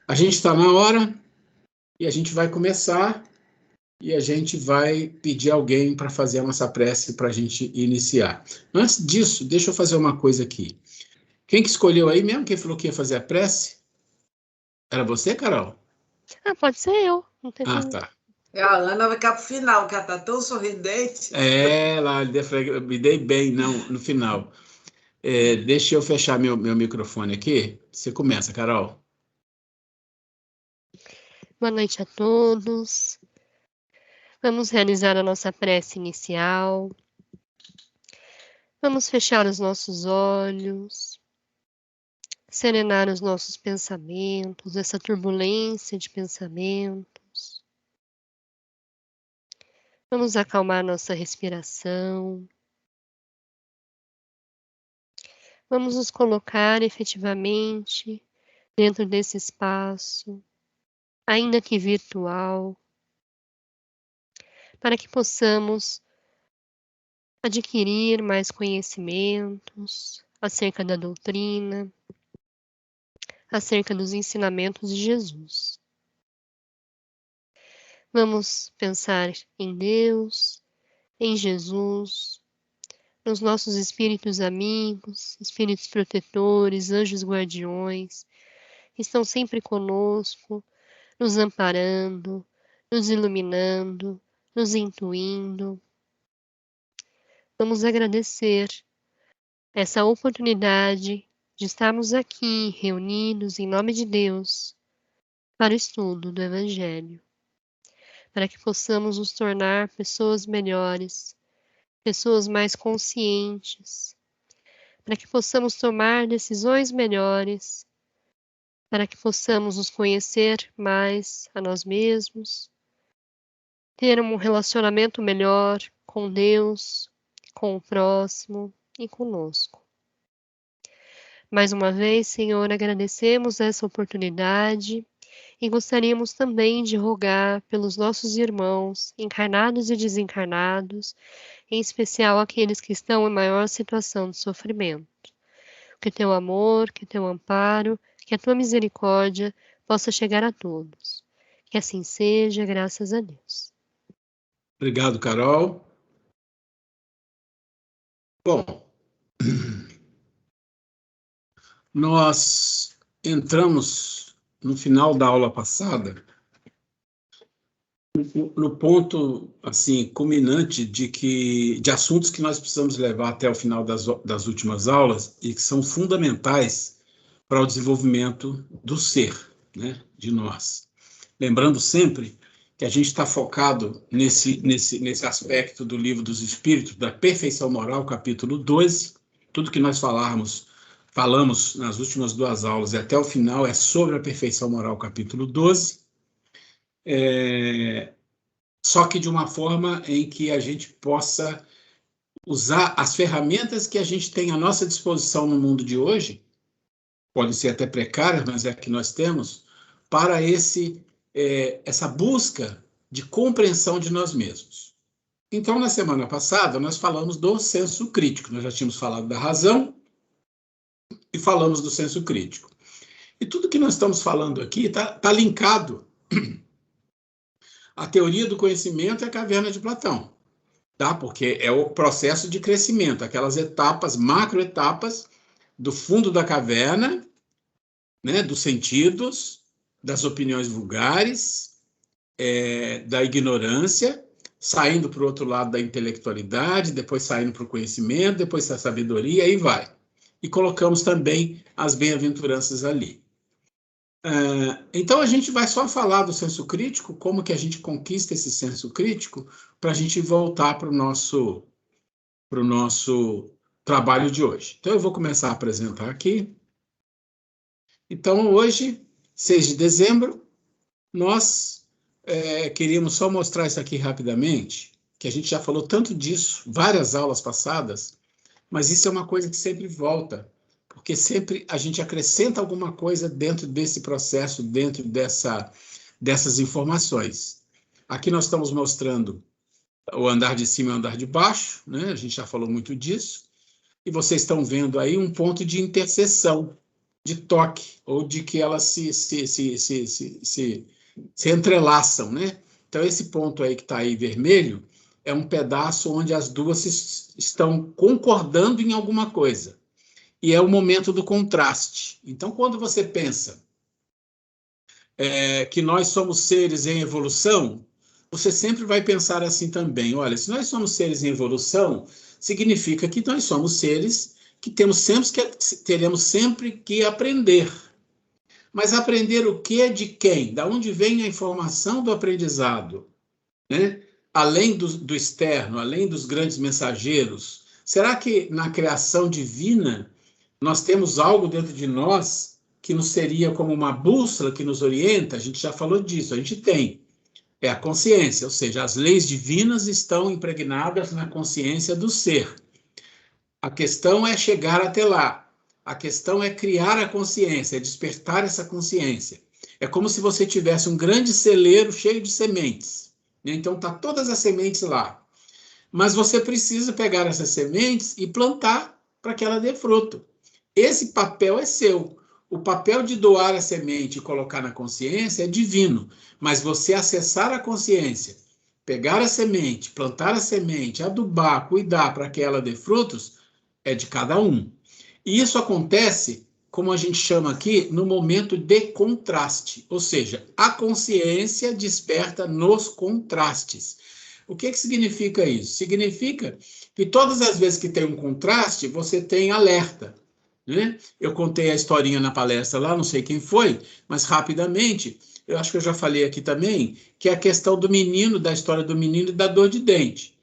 A gente está na hora e a gente vai começar e a gente vai pedir alguém para fazer a nossa prece para a gente iniciar. Antes disso, deixa eu fazer uma coisa aqui. Quem que escolheu aí mesmo? Quem falou que ia fazer a prece? Era você, Carol? Ah, pode ser eu. Não tem Ah, problema. tá. A Ana vai ficar pro final, que ela tá tão sorridente. Lá, me dei bem, não, no final. Deixa eu fechar meu microfone aqui. Você começa, Carol. Boa noite a todos. Vamos realizar a nossa prece inicial. Vamos fechar os nossos olhos, serenar os nossos pensamentos, essa turbulência de pensamentos. Vamos acalmar nossa respiração. Vamos nos colocar efetivamente dentro desse espaço, ainda que virtual, para que possamos adquirir mais conhecimentos acerca da doutrina, acerca dos ensinamentos de Jesus. Vamos pensar em Deus, em Jesus, nos nossos espíritos amigos, espíritos protetores, anjos guardiões, que estão sempre conosco, nos amparando, nos iluminando, nos intuindo. Vamos agradecer essa oportunidade de estarmos aqui reunidos em nome de Deus para o estudo do Evangelho, para que possamos nos tornar pessoas melhores, pessoas mais conscientes, para que possamos tomar decisões melhores, para que possamos nos conhecer mais a nós mesmos, ter um relacionamento melhor com Deus, com o próximo e conosco. Mais uma vez, Senhor, agradecemos essa oportunidade e gostaríamos também de rogar pelos nossos irmãos, encarnados e desencarnados, em especial aqueles que estão em maior situação de sofrimento. Que teu amor, que teu amparo, que a tua misericórdia possa chegar a todos. Que assim seja, graças a Deus. Obrigado, Carol. Bom, nós entramos no final da aula passada no ponto assim culminante de assuntos que nós precisamos levar até o final das últimas aulas e que são fundamentais para o desenvolvimento do ser, né, de nós. Lembrando sempre que a gente está focado nesse aspecto do Livro dos Espíritos, da perfeição moral, capítulo 12. Tudo que nós falamos nas últimas duas aulas e até o final é sobre a perfeição moral, capítulo 12. Só que de uma forma em que a gente possa usar as ferramentas que a gente tem à nossa disposição no mundo de hoje, podem ser até precárias, mas é que nós temos, para essa busca de compreensão de nós mesmos. Então, na semana passada, nós falamos do senso crítico. Nós já tínhamos falado da razão e falamos do senso crítico. E tudo que nós estamos falando aqui está linkado à teoria do conhecimento e à caverna de Platão, tá? Porque é o processo de crescimento, aquelas etapas, macroetapas do fundo da caverna, né, dos sentidos, das opiniões vulgares, da ignorância, saindo para o outro lado da intelectualidade, depois saindo para o conhecimento, depois da sabedoria, aí vai. E colocamos também as bem-aventuranças ali. Então a gente vai só falar do senso crítico, como que a gente conquista esse senso crítico, para a gente voltar para o nosso trabalho de hoje. Então eu vou começar a apresentar aqui. Então hoje, 6 de dezembro, nós queríamos só mostrar isso aqui rapidamente, que a gente já falou tanto disso, várias aulas passadas, mas isso é uma coisa que sempre volta, porque sempre a gente acrescenta alguma coisa dentro desse processo, dentro dessas informações. Aqui nós estamos mostrando o andar de cima e o andar de baixo, né? A gente já falou muito disso, e vocês estão vendo aí um ponto de interseção. de toque, ou de que elas se entrelaçam, né? Então, esse ponto aí que está aí vermelho é um pedaço onde as duas estão concordando em alguma coisa. E é o momento do contraste. Então, quando você pensa que nós somos seres em evolução, você sempre vai pensar assim também. Olha, se nós somos seres em evolução, significa que nós somos seres que teremos sempre que aprender. Mas aprender o que de quem? Da onde vem a informação do aprendizado? Né? Além do externo, além dos grandes mensageiros, será que na criação divina nós temos algo dentro de nós que nos seria como uma bússola que nos orienta? A gente já falou disso, a gente tem. É a consciência, ou seja, as leis divinas estão impregnadas na consciência do ser. A questão é chegar até lá. A questão é criar a consciência, é despertar essa consciência. É como se você tivesse um grande celeiro cheio de sementes. Então, tá todas as sementes lá. Mas você precisa pegar essas sementes e plantar para que ela dê fruto. Esse papel é seu. O papel de doar a semente e colocar na consciência é divino. Mas você acessar a consciência, pegar a semente, plantar a semente, adubar, cuidar para que ela dê frutos, é de cada um. E isso acontece, como a gente chama aqui, no momento de contraste. Ou seja, a consciência desperta nos contrastes. O que significa isso? Significa que todas as vezes que tem um contraste, você tem alerta. Né? Eu contei a historinha na palestra lá, não sei quem foi, mas rapidamente, eu acho que eu já falei aqui também, que é a questão do menino, da história do menino e da dor de dente.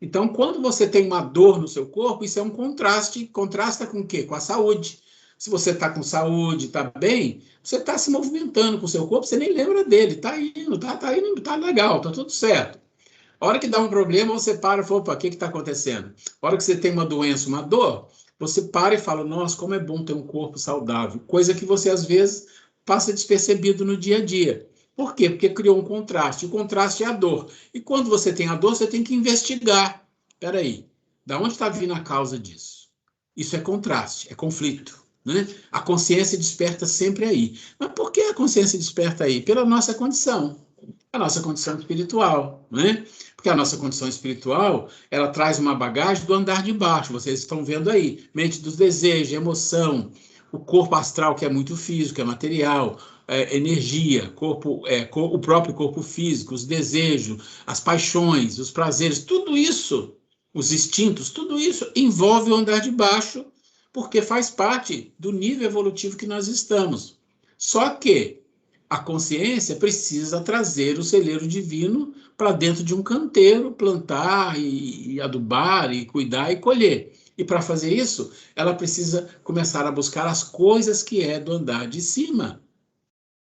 Então, quando você tem uma dor no seu corpo, isso é um contraste. Contrasta com o quê? Com a saúde. Se você está com saúde, está bem, você está se movimentando com o seu corpo, você nem lembra dele, está indo, tá legal, está tudo certo. A hora que dá um problema, você para e fala, opa, o que está acontecendo? A hora que você tem uma doença, uma dor, você para e fala, nossa, como é bom ter um corpo saudável. Coisa que você, às vezes, passa despercebido no dia a dia. Por quê? Porque criou um contraste. O contraste é a dor. E quando você tem a dor, você tem que investigar. Espera aí, da onde está vindo a causa disso? Isso é contraste, é conflito. Né? A consciência desperta sempre aí. Mas por que a consciência desperta aí? Pela nossa condição. A nossa condição espiritual. Né? Porque a nossa condição espiritual, ela traz uma bagagem do andar de baixo. Vocês estão vendo aí. Mente dos desejos, emoção, o corpo astral, que é muito físico, é material, energia, o próprio corpo físico, os desejos, as paixões, os prazeres, tudo isso, os instintos, tudo isso envolve o andar de baixo, porque faz parte do nível evolutivo que nós estamos. Só que a consciência precisa trazer o celeiro divino para dentro de um canteiro, plantar e adubar e cuidar e colher. E para fazer isso, ela precisa começar a buscar as coisas que é do andar de cima.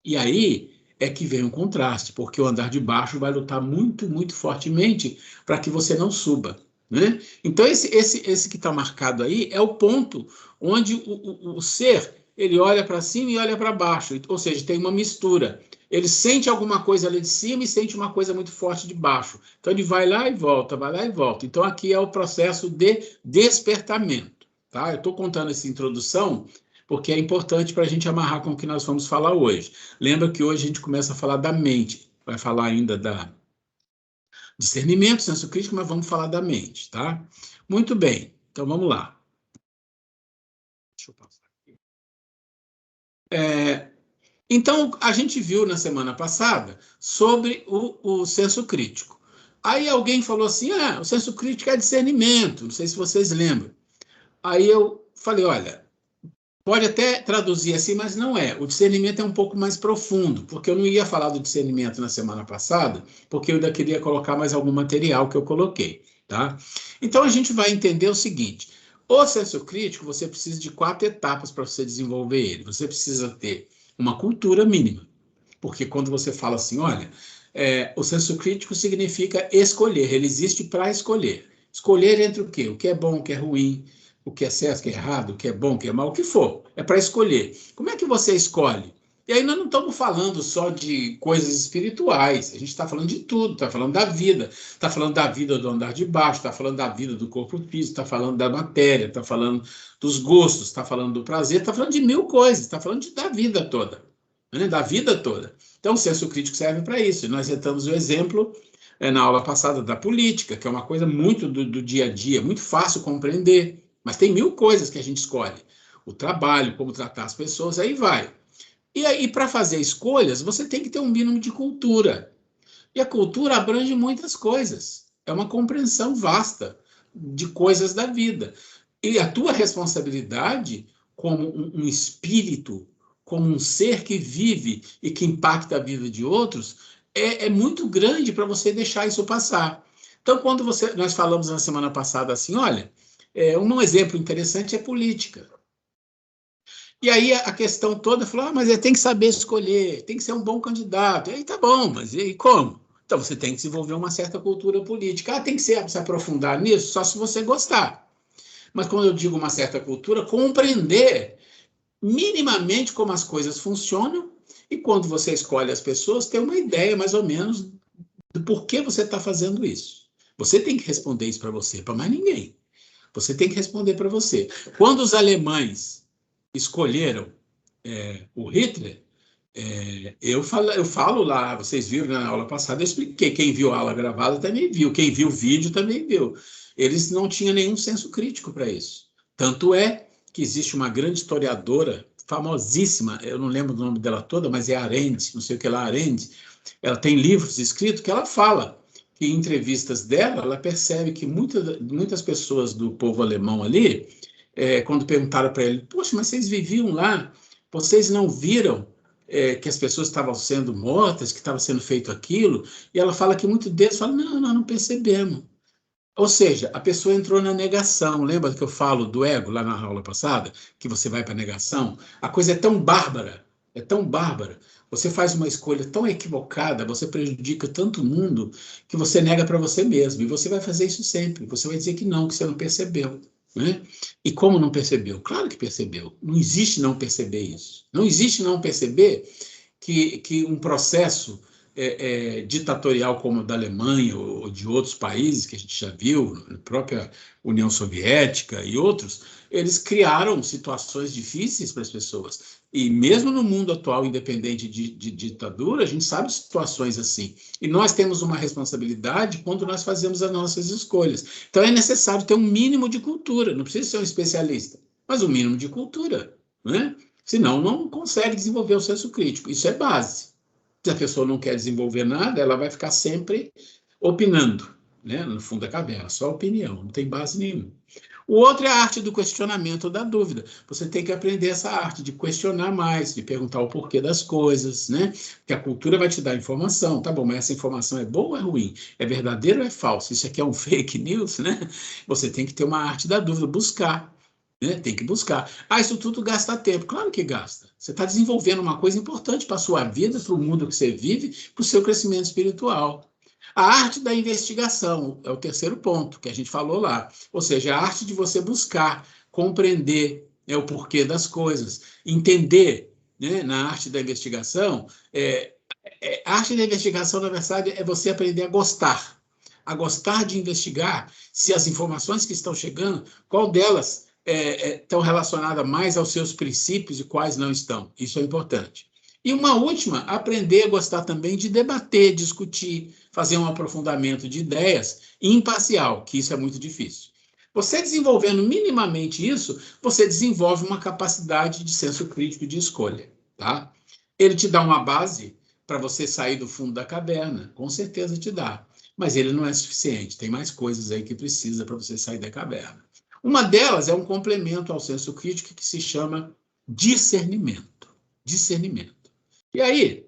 E aí é que vem um contraste, porque o andar de baixo vai lutar muito, muito fortemente para que você não suba. Né? Então, esse que está marcado aí é o ponto onde o ser ele olha para cima e olha para baixo, ou seja, tem uma mistura. Ele sente alguma coisa ali de cima e sente uma coisa muito forte de baixo. Então, ele vai lá e volta, vai lá e volta. Então, aqui é o processo de despertamento. Tá? Eu estou contando essa introdução porque é importante para a gente amarrar com o que nós vamos falar hoje. Lembra que hoje a gente começa a falar da mente, vai falar ainda da discernimento, senso crítico, mas vamos falar da mente, tá? Muito bem, então vamos lá. Deixa eu passar aqui. Então, a gente viu na semana passada sobre o senso crítico. Aí alguém falou assim, o senso crítico é discernimento, não sei se vocês lembram. Aí eu falei, olha, pode até traduzir assim, mas não é. O discernimento é um pouco mais profundo, porque eu não ia falar do discernimento na semana passada, porque eu ainda queria colocar mais algum material que eu coloquei, tá? Então, a gente vai entender o seguinte, o senso crítico, você precisa de 4 etapas para você desenvolver ele. Você precisa ter uma cultura mínima, porque quando você fala assim, olha, o senso crítico significa escolher, ele existe para escolher. Escolher entre o quê? O que é bom, o que é ruim, o que é certo, o que é errado, o que é bom, o que é mal, o que for. É para escolher. Como é que você escolhe? E aí nós não estamos falando só de coisas espirituais, a gente está falando de tudo, está falando da vida, está falando da vida do andar de baixo, está falando da vida do corpo físico, está falando da matéria, está falando dos gostos, está falando do prazer, está falando de mil coisas, está falando da vida toda, né? Da vida toda. Então o senso crítico serve para isso. E nós citamos o exemplo na aula passada da política, que é uma coisa muito do dia a dia, muito fácil compreender, mas tem mil coisas que a gente escolhe. O trabalho, como tratar as pessoas, aí vai. E aí, para fazer escolhas, você tem que ter um mínimo de cultura. E a cultura abrange muitas coisas. É uma compreensão vasta de coisas da vida. E a tua responsabilidade, como um espírito, como um ser que vive e que impacta a vida de outros, é muito grande para você deixar isso passar. Então, quando nós falamos na semana passada assim, olha, um exemplo interessante é política. E aí a questão toda falou, mas ele tem que saber escolher, tem que ser um bom candidato. E aí tá bom, mas e como? Então você tem que desenvolver uma certa cultura política. Tem que se aprofundar nisso só se você gostar. Mas quando eu digo uma certa cultura, compreender minimamente como as coisas funcionam e quando você escolhe as pessoas, ter uma ideia mais ou menos do porquê você está fazendo isso. Você tem que responder isso para você, para mais ninguém. Você tem que responder para você. Quando os alemães escolheram o Hitler, eu falo lá, vocês viram na aula passada, eu expliquei, quem viu a aula gravada também viu, quem viu o vídeo também viu. Eles não tinham nenhum senso crítico para isso. Tanto é que existe uma grande historiadora, famosíssima, eu não lembro o nome dela toda, mas é Arendt, não sei o que lá, Arendt, ela tem livros escritos que ela fala, que em entrevistas dela, ela percebe que muitas pessoas do povo alemão ali, quando perguntaram para ele, poxa, mas vocês viviam lá, vocês não viram que as pessoas estavam sendo mortas, que estava sendo feito aquilo? E ela fala que muitos deles falam, não, nós não percebemos. Ou seja, a pessoa entrou na negação. Lembra que eu falo do ego lá na aula passada? Que você vai para a negação? A coisa é tão bárbara, você faz uma escolha tão equivocada, você prejudica tanto o mundo, que você nega para você mesmo. E você vai fazer isso sempre. Você vai dizer que você não percebeu. Né? E como não percebeu? Claro que percebeu. Não existe não perceber isso. Não existe não perceber que um processo ditatorial como o da Alemanha ou de outros países que a gente já viu, a própria União Soviética e outros, eles criaram situações difíceis para as pessoas. E mesmo no mundo atual, independente de ditadura, a gente sabe de situações assim. E nós temos uma responsabilidade quando nós fazemos as nossas escolhas. Então é necessário ter um mínimo de cultura, não precisa ser um especialista, mas um mínimo de cultura, né? Senão não consegue desenvolver o senso crítico. Isso é base. Se a pessoa não quer desenvolver nada, ela vai ficar sempre opinando, né? No fundo da caverna, só opinião, não tem base nenhuma. O outro é a arte do questionamento ou da dúvida. Você tem que aprender essa arte de questionar mais, de perguntar o porquê das coisas, né? Porque a cultura vai te dar informação, tá bom, mas essa informação é boa ou é ruim? É verdadeiro ou é falso? Isso aqui é um fake news, né? Você tem que ter uma arte da dúvida, buscar. Né? Tem que buscar. Isso tudo gasta tempo. Claro que gasta. Você está desenvolvendo uma coisa importante para a sua vida, para o mundo que você vive, para o seu crescimento espiritual. A arte da investigação é o terceiro ponto que a gente falou lá. Ou seja, a arte de você buscar, compreender o porquê das coisas, entender, né, na arte da investigação. A arte da investigação, na verdade, é você aprender a gostar de investigar se as informações que estão chegando, qual delas estão relacionadas mais aos seus princípios e quais não estão. Isso é importante. E uma última, aprender a gostar também de debater, discutir, fazer um aprofundamento de ideias imparcial, que isso é muito difícil. Você desenvolvendo minimamente isso, você desenvolve uma capacidade de senso crítico de escolha. Tá? Ele te dá uma base para você sair do fundo da caverna, com certeza te dá. Mas ele não é suficiente, tem mais coisas aí que precisa para você sair da caverna. Uma delas é um complemento ao senso crítico que se chama discernimento. Discernimento. E aí,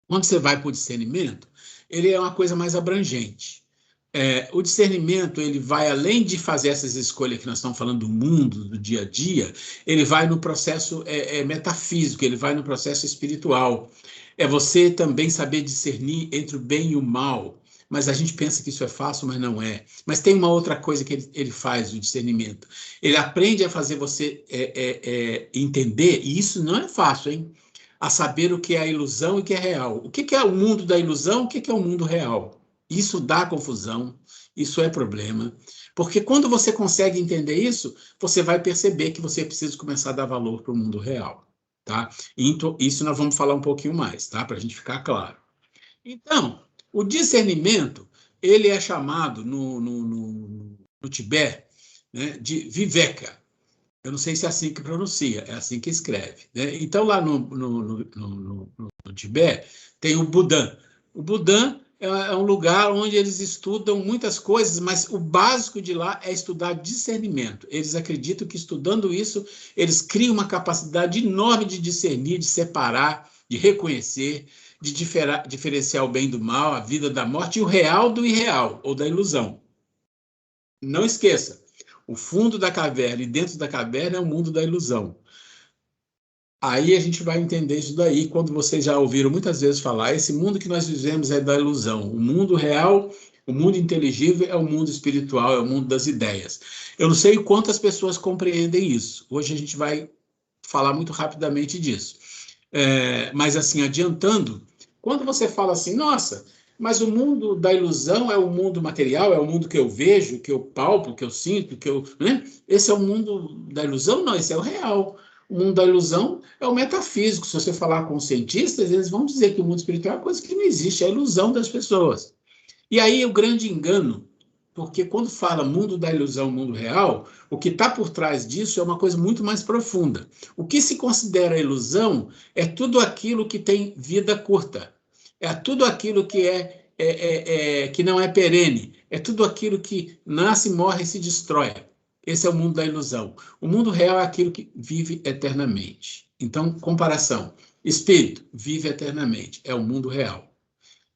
quando você vai para o discernimento, ele é uma coisa mais abrangente. O discernimento, ele vai além de fazer essas escolhas que nós estamos falando do mundo, do dia a dia, ele vai no processo metafísico, ele vai no processo espiritual. É você também saber discernir entre o bem e o mal. Mas a gente pensa que isso é fácil, mas não é. Mas tem uma outra coisa que ele faz, o discernimento. Ele aprende a fazer você entender, e isso não é fácil, hein? a saber o que é a ilusão e o que é real. O que é o mundo da ilusão, o que é o mundo real? Isso dá confusão, isso é problema. Porque quando você consegue entender isso, você vai perceber que você precisa começar a dar valor para o mundo real. Tá? Então, isso nós vamos falar um pouquinho mais, tá? Para a gente ficar claro. Então, o discernimento, ele é chamado no Tibete, né, de Viveka. Eu não sei se é assim que pronuncia, é assim que escreve. Né? Então, lá no Tibete, tem o Budan. O Budan é um lugar onde eles estudam muitas coisas, mas o básico de lá é estudar discernimento. Eles acreditam que, estudando isso, eles criam uma capacidade enorme de discernir, de separar, de reconhecer, de diferenciar o bem do mal, a vida da morte, e o real do irreal, ou da ilusão. Não esqueça, o fundo da caverna e dentro da caverna é o mundo da ilusão. Aí a gente vai entender isso daí, quando vocês já ouviram muitas vezes falar, esse mundo que nós vivemos é da ilusão. O mundo real, o mundo inteligível é o mundo espiritual, é o mundo das ideias. Eu não sei quantas pessoas compreendem isso. Hoje a gente vai falar muito rapidamente disso. Mas assim, adiantando, quando você fala assim, nossa, mas o mundo da ilusão é o mundo material, é o mundo que eu vejo, que eu palpo, que eu sinto, que eu, né? Esse é o mundo da ilusão? Não, esse é o real. O mundo da ilusão é o metafísico. Se você falar com os cientistas, eles vão dizer que o mundo espiritual é uma coisa que não existe, é a ilusão das pessoas. E aí o grande engano, porque quando fala mundo da ilusão, mundo real, o que está por trás disso é uma coisa muito mais profunda. O que se considera ilusão é tudo aquilo que tem vida curta, é tudo aquilo que que não é perene, é tudo aquilo que nasce, morre e se destrói. Esse é o mundo da ilusão. O mundo real é aquilo que vive eternamente. Então, comparação. Espírito vive eternamente, é o mundo real.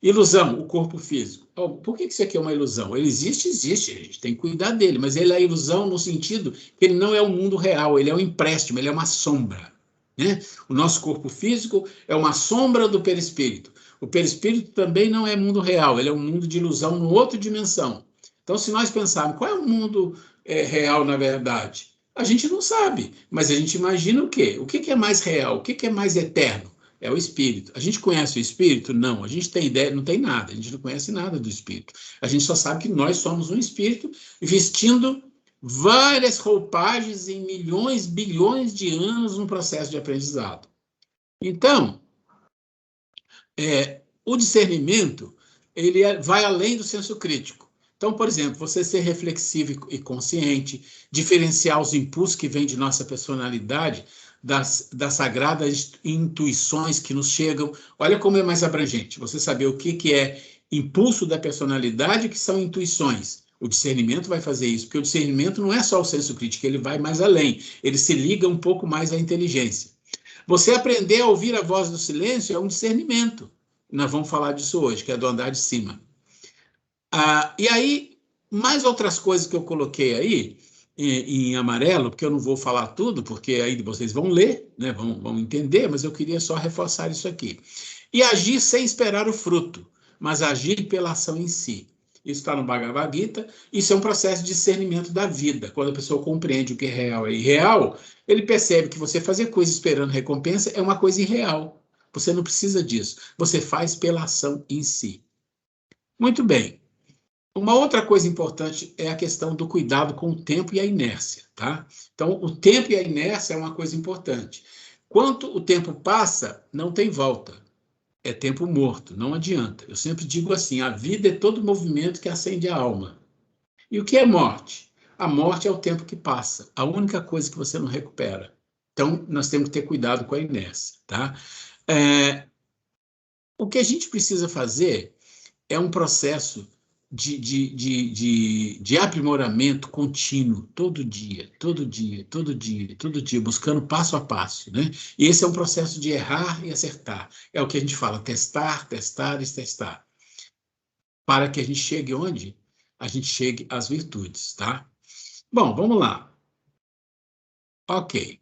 Ilusão, o corpo físico. Por que isso aqui é uma ilusão? Ele existe, existe, a gente tem que cuidar dele, mas ele é ilusão no sentido que ele não é o mundo real, ele é um empréstimo, ele é uma sombra. Né? O nosso corpo físico é uma sombra do perispírito. O perispírito também não é mundo real, ele é um mundo de ilusão numa outra dimensão. Então, se nós pensarmos qual é o mundo real na verdade, a gente não sabe, mas a gente imagina o quê? O que é mais real? O que é mais eterno? É o espírito. A gente conhece o espírito? Não. A gente tem ideia, não tem nada. A gente não conhece nada do espírito. A gente só sabe que nós somos um espírito vestindo várias roupagens em milhões, bilhões de anos no processo de aprendizado. Então, o discernimento, ele vai além do senso crítico. Então, por exemplo, você ser reflexivo e consciente, diferenciar os impulsos que vêm de nossa personalidade das sagradas intuições que nos chegam. Olha como é mais abrangente. Você saber o que é impulso da personalidade, que são intuições. O discernimento vai fazer isso, porque o discernimento não é só o senso crítico, ele vai mais além. Ele se liga um pouco mais à inteligência. Você aprender a ouvir a voz do silêncio é um discernimento. Nós vamos falar disso hoje, que é do andar de cima. E aí, mais outras coisas que eu coloquei aí, em amarelo, porque eu não vou falar tudo, porque aí vocês vão ler, né, vão entender, mas eu queria só reforçar isso aqui. E agir sem esperar o fruto, mas agir pela ação em si. Isso está no Bhagavad Gita. Isso é um processo de discernimento da vida. Quando a pessoa compreende o que é real e irreal, ele percebe que você fazer coisa esperando recompensa é uma coisa irreal. Você não precisa disso. Você faz pela ação em si. Muito bem. Uma outra coisa importante é a questão do cuidado com o tempo e a inércia, tá? Então, o tempo e a inércia é uma coisa importante. Quanto o tempo passa, não tem volta. É tempo morto, não adianta. Eu sempre digo assim, a vida é todo movimento que acende a alma. E o que é morte? A morte é o tempo que passa, a única coisa que você não recupera. Então, nós temos que ter cuidado com a inércia, tá? O que a gente precisa fazer é um processo de aprimoramento contínuo, todo dia, todo dia, todo dia, todo dia, buscando passo a passo, né? E esse é um processo de errar e acertar. É o que a gente fala, testar, testar e testar. Para que a gente chegue onde? A gente chegue às virtudes, tá? Bom, vamos lá. Ok.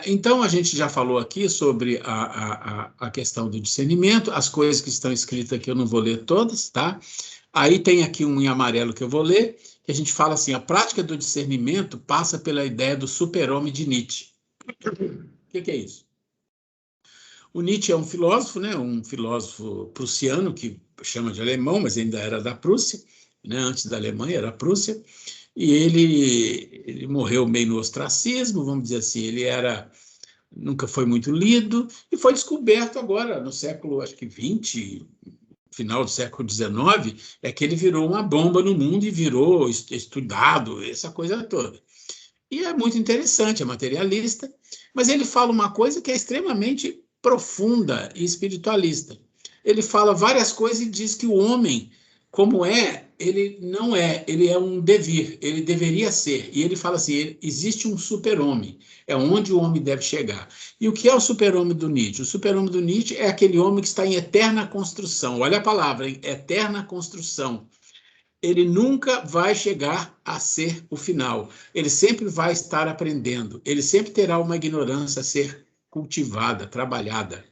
Então, a gente já falou aqui sobre a questão do discernimento, as coisas que estão escritas aqui eu não vou ler todas, tá? Aí tem aqui um em amarelo que eu vou ler, que a gente fala assim, a prática do discernimento passa pela ideia do super-homem de Nietzsche. O que é isso? O Nietzsche é um filósofo, né? Um filósofo prussiano, que chama de alemão, mas ainda era da Prússia, né? Antes da Alemanha era a Prússia, e ele morreu meio no ostracismo, vamos dizer assim, nunca foi muito lido, e foi descoberto agora, no século, acho que 20, final do século XIX, é que ele virou uma bomba no mundo e virou estudado, essa coisa toda. E é muito interessante, é materialista, mas ele fala uma coisa que é extremamente profunda e espiritualista. Ele fala várias coisas e diz que o homem, como ele não é, ele é um devir, ele deveria ser. E ele fala assim, existe um super-homem, é onde o homem deve chegar. E o que é o super-homem do Nietzsche? O super-homem do Nietzsche é aquele homem que está em eterna construção. Olha a palavra, hein? Eterna construção. Ele nunca vai chegar a ser o final. Ele sempre vai estar aprendendo. Ele sempre terá uma ignorância a ser cultivada, trabalhada.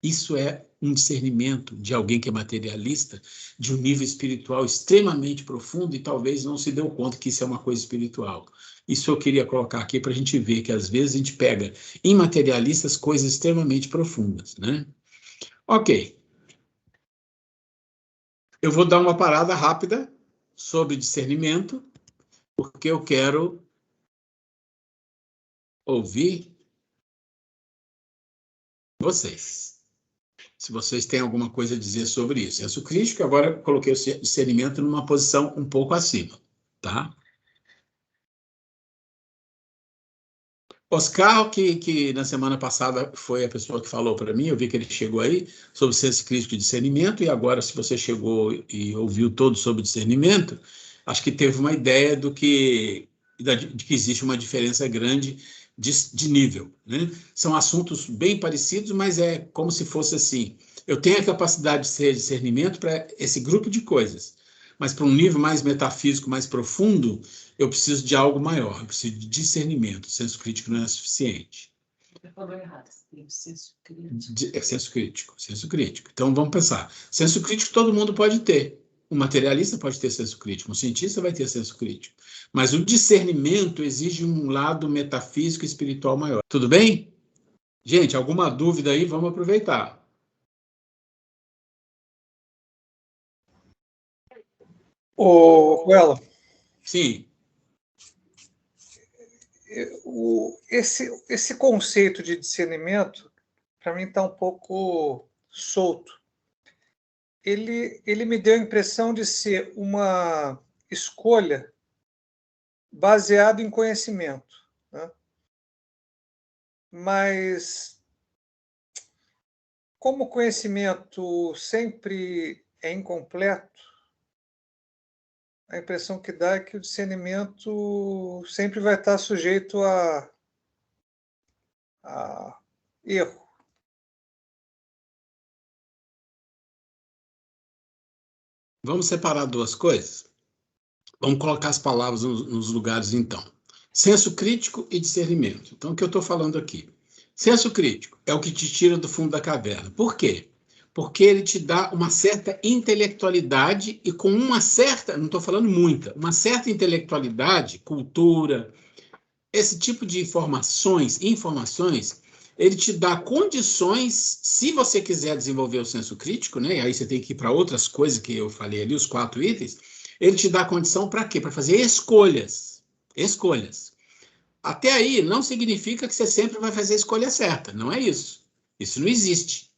Isso é um discernimento de alguém que é materialista, de um nível espiritual extremamente profundo e talvez não se deu conta que isso é uma coisa espiritual. Isso eu queria colocar aqui para a gente ver que às vezes a gente pega em materialistas coisas extremamente profundas, né? Ok. Eu vou dar uma parada rápida sobre discernimento, porque eu quero ouvir vocês. Se vocês têm alguma coisa a dizer sobre isso. Senso crítico, agora coloquei o discernimento numa posição um pouco acima, tá? Oscar, que na semana passada foi a pessoa que falou para mim, eu vi que ele chegou aí, sobre senso crítico e discernimento, e agora, se você chegou e ouviu todo sobre discernimento, acho que teve uma ideia de que existe uma diferença grande de nível, né? São assuntos bem parecidos, mas é como se fosse assim, eu tenho a capacidade de ter discernimento para esse grupo de coisas, mas para um nível mais metafísico, mais profundo, eu preciso de algo maior, eu preciso de discernimento. O senso crítico não é suficiente. Você falou errado, tem senso crítico. É senso crítico, senso crítico. Então vamos pensar. Senso crítico todo mundo pode ter. O materialista pode ter senso crítico, um cientista vai ter senso crítico. Mas o discernimento exige um lado metafísico e espiritual maior. Tudo bem? Gente, alguma dúvida aí? Vamos aproveitar. Ela. Sim. Esse conceito de discernimento, para mim, está um pouco solto. Ele me deu a impressão de ser uma escolha baseada em conhecimento, né? Mas, como o conhecimento sempre é incompleto, a impressão que dá é que o discernimento sempre vai estar sujeito a erro. Vamos separar duas coisas? Vamos colocar as palavras nos lugares, então. Senso crítico e discernimento. Então, o que eu estou falando aqui? Senso crítico é o que te tira do fundo da caverna. Por quê? Porque ele te dá uma certa intelectualidade e com uma certa, não estou falando muita, uma certa intelectualidade, cultura, esse tipo de informações, ele te dá condições, se você quiser desenvolver o senso crítico, né? E aí você tem que ir para outras coisas que eu falei ali, os 4 itens, ele te dá condição para quê? Para fazer escolhas. Escolhas. Até aí, não significa que você sempre vai fazer a escolha certa. Não é isso. Isso não existe.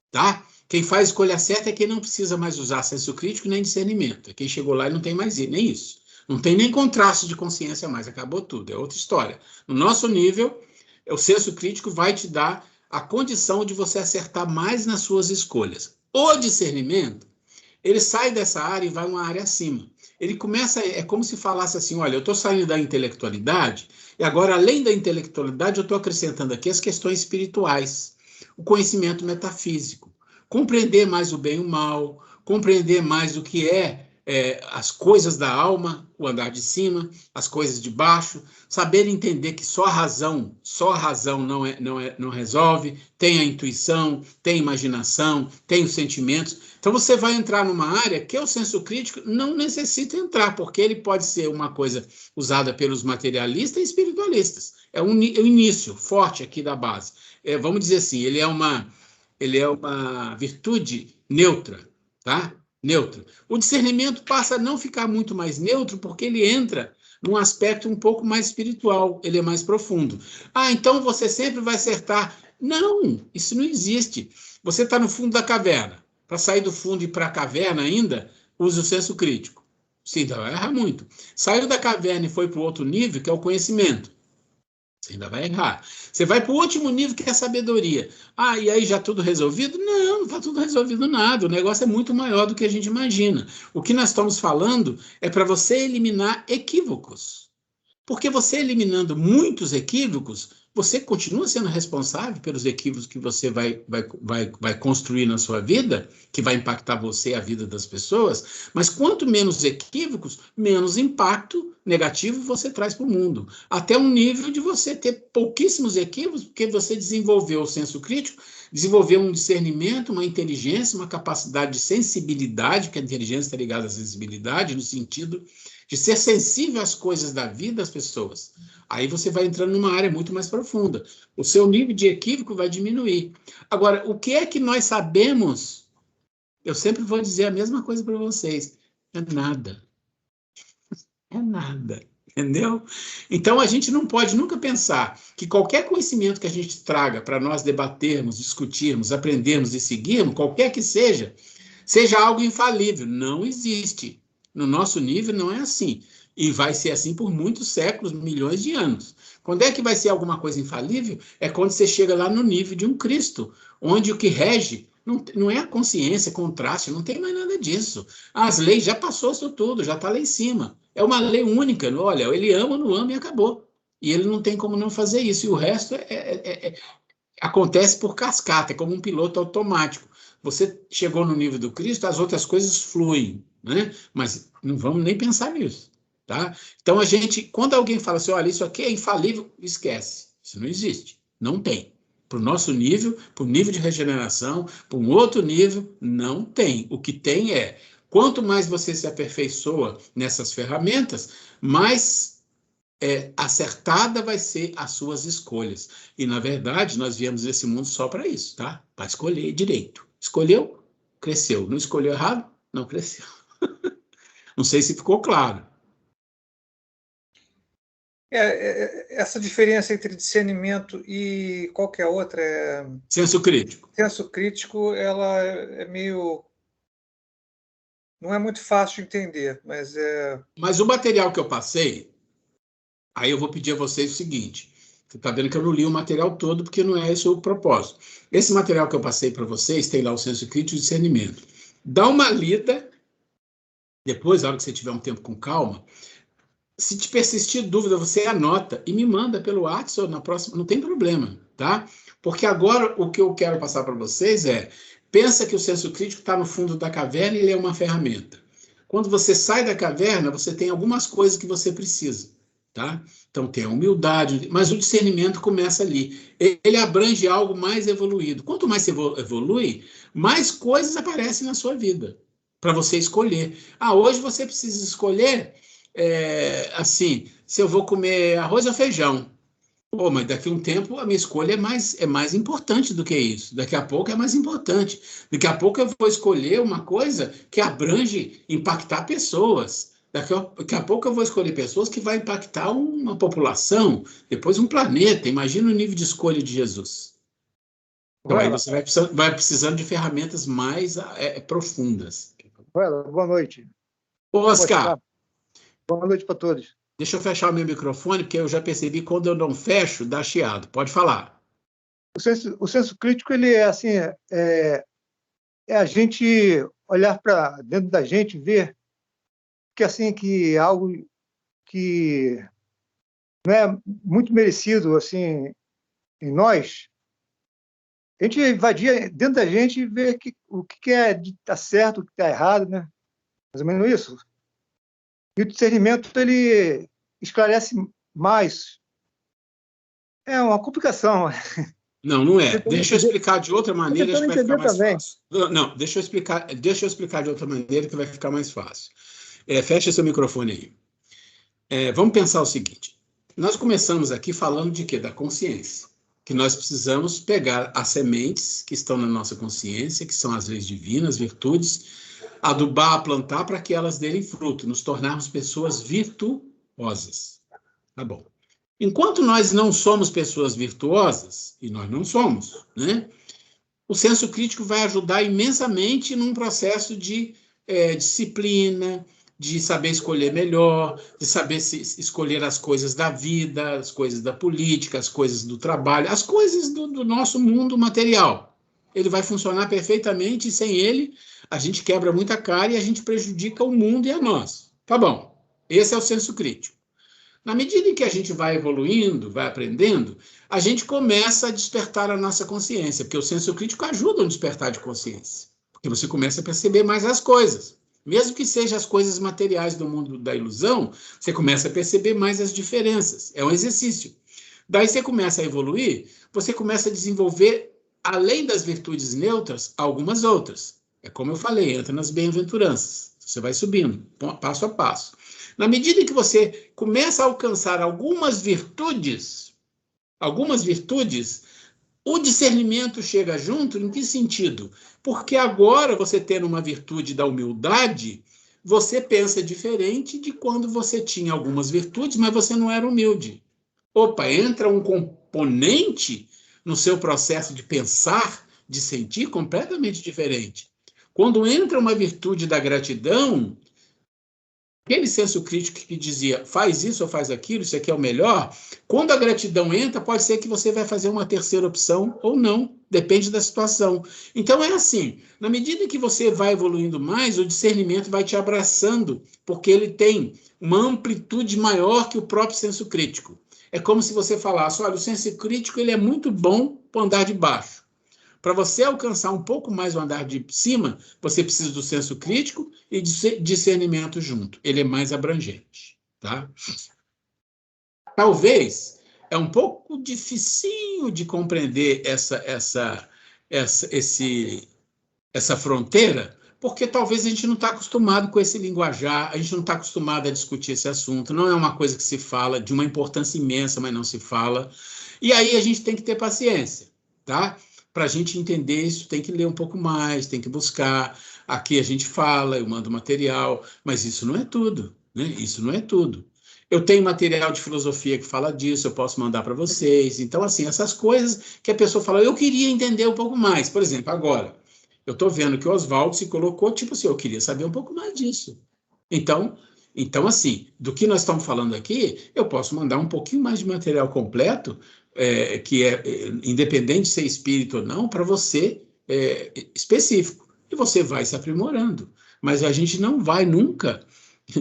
Tá? Quem faz a escolha certa é quem não precisa mais usar senso crítico nem discernimento. É quem chegou lá e não tem mais nem isso. Não tem nem contraste de consciência mais. Acabou tudo. É outra história. No nosso nível, o senso crítico vai te dar a condição de você acertar mais nas suas escolhas. O discernimento, ele sai dessa área e vai uma área acima. Ele começa, é como se falasse assim, olha, eu estou saindo da intelectualidade e agora, além da intelectualidade, eu estou acrescentando aqui as questões espirituais, o conhecimento metafísico, compreender mais o bem e o mal, compreender mais o que é as coisas da alma, o andar de cima, as coisas de baixo, saber entender que só a razão não resolve, tem a intuição, tem a imaginação, tem os sentimentos. Então você vai entrar numa área que o senso crítico não necessita entrar, porque ele pode ser uma coisa usada pelos materialistas e espiritualistas. É o início forte aqui da base. Vamos dizer assim, ele é uma virtude neutra, tá? Neutra. O discernimento passa a não ficar muito mais neutro, porque ele entra num aspecto um pouco mais espiritual, ele é mais profundo. Então você sempre vai acertar. Não, isso não existe. Você está no fundo da caverna. Para sair do fundo e ir para a caverna ainda, use o senso crítico. Sim, então vai errar muito. Saiu da caverna e foi para o outro nível, que é o conhecimento. Você ainda vai errar. Você vai para o último nível, que é a sabedoria. E aí já tudo resolvido? Não está tudo resolvido nada. O negócio é muito maior do que a gente imagina. O que nós estamos falando é para você eliminar equívocos. Porque você eliminando muitos equívocos, você continua sendo responsável pelos equívocos que você vai construir na sua vida, que vai impactar você e a vida das pessoas, mas quanto menos equívocos, menos impacto negativo você traz para o mundo. Até um nível de você ter pouquíssimos equívocos, porque você desenvolveu o senso crítico, desenvolveu um discernimento, uma inteligência, uma capacidade de sensibilidade, que a inteligência está ligada à sensibilidade, no sentido de ser sensível às coisas da vida das pessoas. Aí você vai entrando numa área muito mais profunda. O seu nível de equívoco vai diminuir. Agora, o que é que nós sabemos? Eu sempre vou dizer a mesma coisa para vocês. É nada. É nada. Entendeu? Então, a gente não pode nunca pensar que qualquer conhecimento que a gente traga para nós debatermos, discutirmos, aprendermos e seguirmos, qualquer que seja algo infalível. Não existe. No nosso nível não é assim. E vai ser assim por muitos séculos, milhões de anos. Quando é que vai ser alguma coisa infalível? É quando você chega lá no nível de um Cristo, onde o que rege não é a consciência, contraste, não tem mais nada disso. As leis já passou isso tudo, já está lá em cima. É uma lei única. Olha, ele ama, não ama e acabou. E ele não tem como não fazer isso. E o resto acontece por cascata, é como um piloto automático. Você chegou no nível do Cristo, as outras coisas fluem, né? Mas não vamos nem pensar nisso, tá? Então, quando alguém fala assim, olha, isso aqui é infalível, esquece. Isso não existe. Não tem. Para o nosso nível, para o nível de regeneração, para um outro nível, não tem. O que tem quanto mais você se aperfeiçoa nessas ferramentas, mais acertada vai ser as suas escolhas. E, na verdade, nós viemos nesse mundo só para isso, tá? Para escolher direito. Escolheu, cresceu. Não escolheu errado, não cresceu. Não sei se ficou claro. Essa diferença entre discernimento e qualquer outra senso crítico. Senso crítico, ela é meio... Não é muito fácil de entender, mas é... Mas o material que eu passei, aí eu vou pedir a vocês o seguinte. Você está vendo que eu não li o material todo, porque não é esse o propósito. Esse material que eu passei para vocês tem lá o senso crítico e o discernimento. Dá uma lida, depois, na hora que você tiver um tempo com calma, se te persistir dúvida, você anota e me manda pelo WhatsApp na próxima, não tem problema, tá? Porque agora o que eu quero passar para vocês pensa que o senso crítico está no fundo da caverna e ele é uma ferramenta. Quando você sai da caverna, você tem algumas coisas que você precisa, tá? Então tem a humildade, mas o discernimento começa ali. Ele abrange algo mais evoluído. Quanto mais você evolui, mais coisas aparecem na sua vida para você escolher. Hoje você precisa escolher assim, se eu vou comer arroz ou feijão. Mas daqui a um tempo a minha escolha é mais importante do que isso. Daqui a pouco é mais importante. Daqui a pouco eu vou escolher uma coisa que abrange impactar pessoas. Daqui a pouco eu vou escolher pessoas que vai impactar uma população, depois um planeta. Imagina o nível de escolha de Jesus. Então aí você vai precisando de ferramentas mais profundas. Boa noite. Oscar. Boa noite para todos. Deixa eu fechar o meu microfone, porque eu já percebi que quando eu não fecho, dá chiado. Pode falar. O senso crítico, ele é assim, a gente olhar para dentro da gente, ver que assim que algo que não é muito merecido assim em nós, a gente invadir dentro da gente e ver o que é de estar certo, o que está errado, né? Mais ou menos isso. E o discernimento, ele esclarece mais. É uma complicação. Não, não é. Deixa eu explicar de outra maneira, acho que vai ficar mais também. fácil. Não, deixa eu explicar de outra maneira que vai ficar mais fácil. Fecha seu microfone aí. Vamos pensar o seguinte. Nós começamos aqui falando de quê? Da consciência. Que nós precisamos pegar as sementes que estão na nossa consciência, que são as leis divinas, virtudes, adubar, plantar para que elas derem fruto, nos tornarmos pessoas virtuosas. Tá bom. Enquanto nós não somos pessoas virtuosas, e nós não somos, né? O senso crítico vai ajudar imensamente num processo de disciplina, de saber escolher melhor, de saber escolher as coisas da vida, as coisas da política, as coisas do trabalho, as coisas do nosso mundo material. Ele vai funcionar perfeitamente e sem ele a gente quebra muita cara e a gente prejudica o mundo e a nós. Tá bom, esse é o senso crítico. Na medida em que a gente vai evoluindo, vai aprendendo, a gente começa a despertar a nossa consciência, porque o senso crítico ajuda no despertar de consciência, porque você começa a perceber mais as coisas. Mesmo que sejam as coisas materiais do mundo da ilusão, você começa a perceber mais as diferenças. É um exercício. Daí você começa a evoluir, você começa a desenvolver, além das virtudes neutras, algumas outras. É como eu falei, entra nas bem-aventuranças. Você vai subindo, passo a passo. Na medida em que você começa a alcançar algumas virtudes, o discernimento chega junto. Em que sentido? Porque agora, você tendo uma virtude da humildade, você pensa diferente de quando você tinha algumas virtudes, mas você não era humilde. Opa, entra um componente no seu processo de pensar, de sentir, completamente diferente. Quando entra uma virtude da gratidão, aquele senso crítico que dizia, faz isso ou faz aquilo, isso aqui é o melhor, quando a gratidão entra, pode ser que você vai fazer uma terceira opção ou não, depende da situação. Então é assim, na medida que você vai evoluindo mais, o discernimento vai te abraçando, porque ele tem uma amplitude maior que o próprio senso crítico. É como se você falasse, olha, o senso crítico ele é muito bom para o andar de baixo. Para você alcançar um pouco mais o andar de cima, você precisa do senso crítico e de discernimento junto. Ele é mais abrangente, tá? Talvez é um pouco dificinho de compreender essa fronteira, porque talvez a gente não está acostumado com esse linguajar, a gente não está acostumado a discutir esse assunto, não é uma coisa que se fala, de uma importância imensa, mas não se fala. E aí a gente tem que ter paciência, tá? Para a gente entender isso, tem que ler um pouco mais, tem que buscar. Aqui a gente fala, eu mando material, mas isso não é tudo, né? Isso não é tudo. Eu tenho material de filosofia que fala disso, eu posso mandar para vocês. Então, assim, essas coisas que a pessoa fala, eu queria entender um pouco mais. Por exemplo, agora, eu estou vendo que o Oswaldo se colocou, tipo assim, eu queria saber um pouco mais disso. Então, assim, do que nós estamos falando aqui, eu posso mandar um pouquinho mais de material completo, que é independente de ser espírito ou não, para você específico. E você vai se aprimorando. Mas a gente não vai nunca,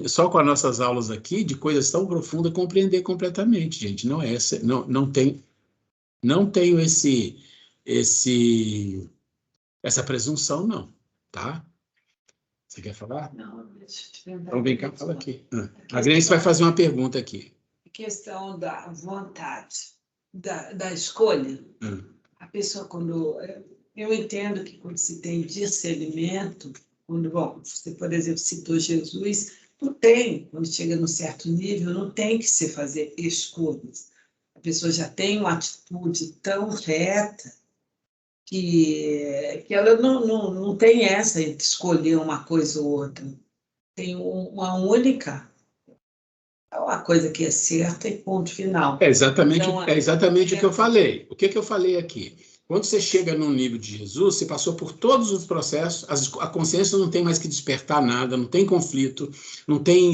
só com as nossas aulas aqui, de coisas tão profundas, compreender completamente, gente. Não é essa, não tenho essa presunção, não, tá? Você quer falar? Não, deixa eu te perguntar. Então vem cá, fala aqui. A Grace vai fazer uma pergunta aqui. A questão da vontade, da escolha. A pessoa, quando... Eu entendo que quando se tem discernimento, bom, você, por exemplo, citou Jesus, não tem, quando chega num certo nível, não tem que se fazer escolhas. A pessoa já tem uma atitude tão reta que ela não tem essa de escolher uma coisa ou outra. Tem uma única, uma coisa que é certa e ponto final. É exatamente Então, o que eu falei. O que eu falei aqui? Quando você chega no nível de Jesus, você passou por todos os processos, a consciência não tem mais que despertar nada, não tem conflito, não tem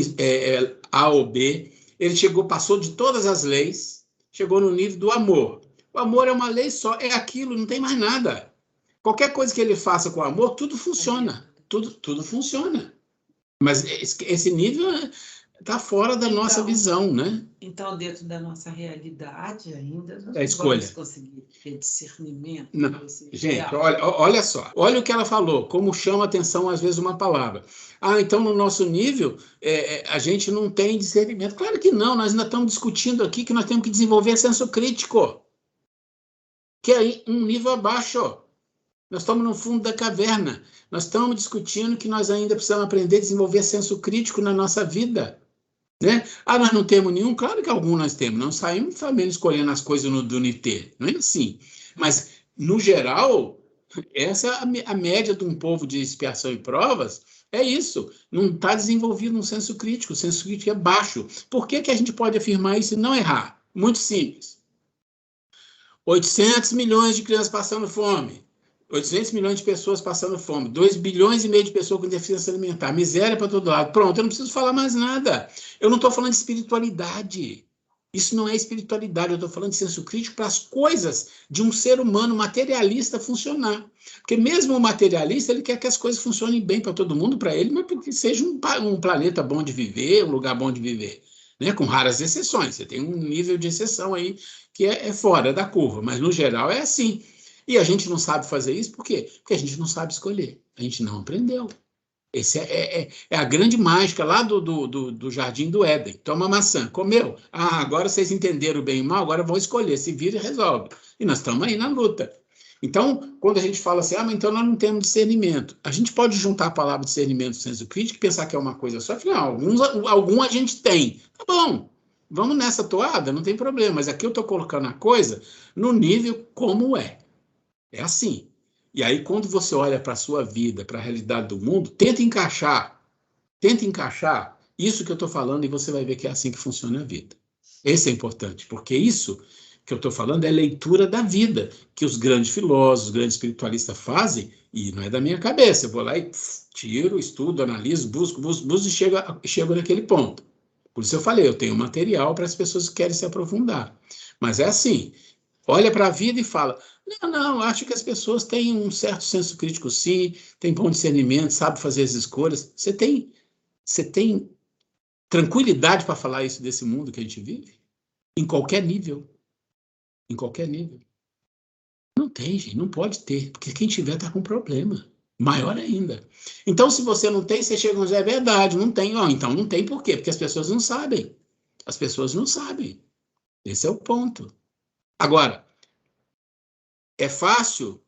A ou B. Ele passou de todas as leis, chegou no nível do amor. O amor é uma lei só, é aquilo, não tem mais nada. Qualquer coisa que ele faça com amor, tudo funciona. Tudo funciona. Mas esse nível está fora da nossa visão, né? Então, dentro da nossa realidade ainda, nós É a escolha. vamos conseguir ter discernimento. Não. Gente, olha só, olha o que ela falou, como chama atenção às vezes uma palavra. Ah, então no nosso nível a gente não tem discernimento. Claro que não, nós ainda estamos discutindo aqui que nós temos que desenvolver senso crítico, que é um nível abaixo. Nós estamos no fundo da caverna. Nós estamos discutindo que nós ainda precisamos aprender a desenvolver senso crítico na nossa vida. Né? Ah, nós não temos nenhum? Claro que algum nós temos. Não saímos também escolhendo as coisas do NT. Não é assim. Mas, no geral, essa é a média de um povo de expiação e provas. É isso. Não está desenvolvido um senso crítico. O senso crítico é baixo. Por que a gente pode afirmar isso e não errar? Muito simples. 800 milhões de crianças passando fome. 800 milhões de pessoas passando fome, 2 bilhões e meio de pessoas com deficiência alimentar, miséria para todo lado. Pronto, eu não preciso falar mais nada. Eu não estou falando de espiritualidade. Isso não é espiritualidade, eu estou falando de senso crítico para as coisas de um ser humano materialista funcionar. Porque mesmo o materialista, ele quer que as coisas funcionem bem para todo mundo, para ele, mas que seja um planeta bom de viver, um lugar bom de viver. Né? Com raras exceções. Você tem um nível de exceção aí que é fora da curva, mas no geral é assim. E a gente não sabe fazer isso por quê? Porque a gente não sabe escolher. A gente não aprendeu. Essa é a grande mágica lá do Jardim do Éden. Toma maçã, comeu. Ah, agora vocês entenderam bem e mal, agora vão escolher, se vira e resolve. E nós estamos aí na luta. Então, quando a gente fala assim, mas então nós não temos discernimento. A gente pode juntar a palavra discernimento e senso crítico e pensar que é uma coisa só. Afinal, algum a gente tem. Tá bom, vamos nessa toada, não tem problema. Mas aqui eu estou colocando a coisa no nível como é. É assim. E aí, quando você olha para a sua vida, para a realidade do mundo, tenta encaixar isso que eu estou falando e você vai ver que é assim que funciona a vida. Esse é importante, porque isso que eu estou falando é leitura da vida, que os grandes filósofos, os grandes espiritualistas fazem, e não é da minha cabeça. Eu vou lá e tiro, estudo, analiso, busco e chego naquele ponto. Por isso eu falei, eu tenho material para as pessoas que querem se aprofundar. Mas é assim, olha para a vida e fala, não, acho que as pessoas têm um certo senso crítico, sim, tem bom discernimento, sabe fazer as escolhas. Você tem tranquilidade para falar isso desse mundo que a gente vive? Em qualquer nível. Em qualquer nível. Não tem, gente, não pode ter, porque quem tiver está com problema. Maior ainda. Então, se você não tem, você chega e diz, é verdade, não tem. Então não tem por quê? Porque as pessoas não sabem. As pessoas não sabem. Esse é o ponto. Agora, é fácil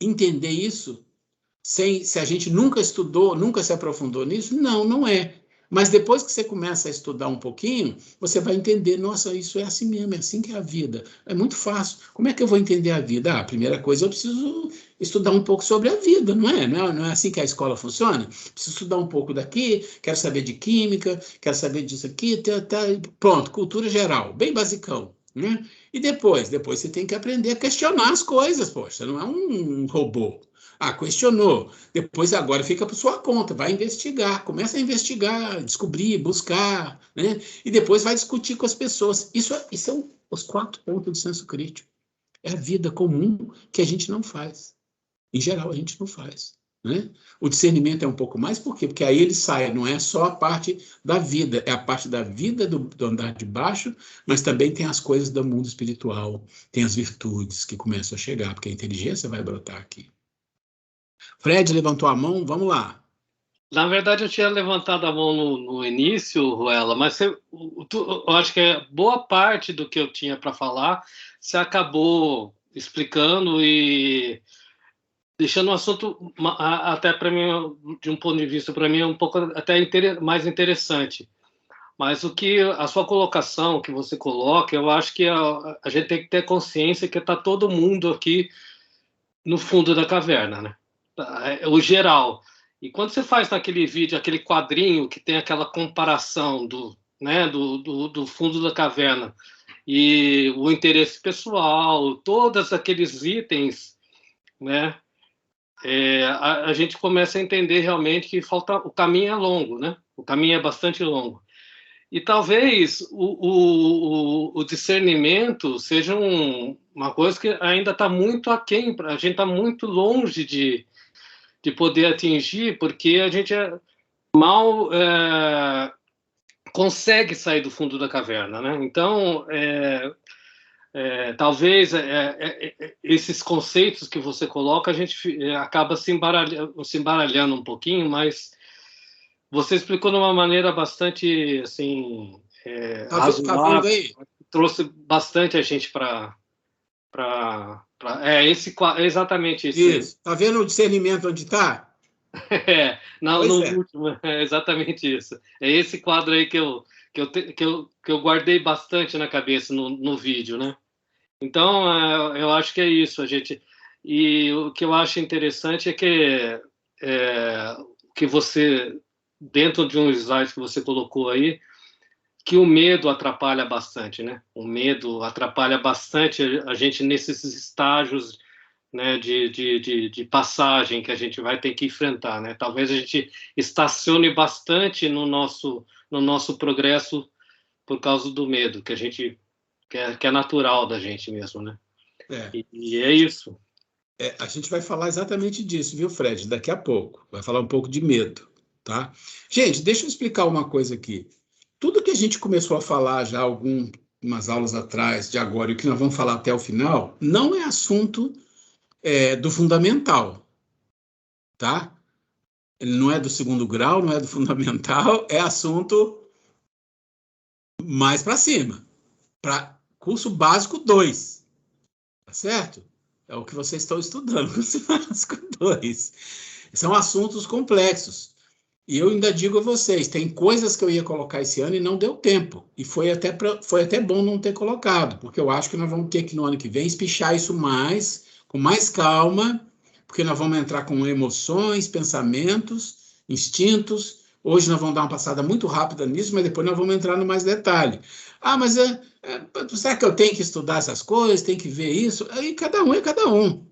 entender isso se a gente nunca estudou, nunca se aprofundou nisso? Não, não é. Mas depois que você começa a estudar um pouquinho, você vai entender, nossa, isso é assim mesmo, é assim que é a vida. É muito fácil. Como é que eu vou entender a vida? A primeira coisa, eu preciso estudar um pouco sobre a vida, não é? Não é assim que a escola funciona? Preciso estudar um pouco daqui, quero saber de química, quero saber disso aqui, pronto, cultura geral, bem basicão. Né? E depois você tem que aprender a questionar as coisas, poxa, não é um robô. Questionou. Depois agora fica por sua conta, vai investigar, começa a investigar, descobrir, buscar, né? E depois vai discutir com as pessoas. Isso são os 4 pontos do senso crítico. É a vida comum que a gente não faz. Em geral, a gente não faz. Né? O discernimento é um pouco mais, por quê? Porque aí ele sai, não é só a parte da vida, é a parte da vida do andar de baixo, mas também tem as coisas do mundo espiritual, tem as virtudes que começam a chegar, porque a inteligência vai brotar aqui. Fred levantou a mão, vamos lá. Na verdade, eu tinha levantado a mão no início, Ruela, mas eu acho que boa parte do que eu tinha para falar você acabou explicando e deixando o assunto até para mim, de um ponto de vista para mim, um pouco até mais interessante. Mas a sua colocação que você coloca, eu acho que a gente tem que ter consciência que está todo mundo aqui no fundo da caverna, né? O geral. E quando você faz naquele vídeo, aquele quadrinho que tem aquela comparação do fundo da caverna e o interesse pessoal, todos aqueles itens, né? A gente começa a entender realmente que o caminho é longo, né? O caminho é bastante longo. E talvez o discernimento seja uma coisa que ainda está muito aquém, a gente está muito longe de poder atingir, porque a gente mal consegue sair do fundo da caverna, né? Então, talvez esses conceitos que você coloca, a gente acaba se embaralhando um pouquinho, mas você explicou de uma maneira bastante, assim, razoável, trouxe bastante a gente para exatamente esse. Isso. Tá vendo o discernimento onde está? Último, exatamente isso. É esse quadro aí que eu guardei bastante na cabeça no vídeo, né? Então, eu acho que é isso, a gente. E o que eu acho interessante é que você, dentro de um slide que você colocou aí, que o medo atrapalha bastante, né? O medo atrapalha bastante a gente nesses estágios, né, de passagem que a gente vai ter que enfrentar, né? Talvez a gente estacione bastante no nosso progresso por causa do medo, que a gente que é natural da gente mesmo, né? E é isso. A gente vai falar exatamente disso, viu, Fred? Daqui a pouco. Vai falar um pouco de medo, tá? Gente, deixa eu explicar uma coisa aqui. Tudo que a gente começou a falar já algumas aulas atrás, de agora, e o que nós vamos falar até o final, não é assunto do fundamental, tá? Ele não é do segundo grau, não é do fundamental, é assunto mais para cima, para curso básico 2, tá certo? É o que vocês estão estudando, curso básico 2. São assuntos complexos. E eu ainda digo a vocês, tem coisas que eu ia colocar esse ano e não deu tempo. E foi até bom não ter colocado, porque eu acho que nós vamos ter que, no ano que vem, espichar isso mais, com mais calma, porque nós vamos entrar com emoções, pensamentos, instintos. Hoje nós vamos dar uma passada muito rápida nisso, mas depois nós vamos entrar no mais detalhe. Mas será que eu tenho que estudar essas coisas? Tem que ver isso? Aí cada um é cada um.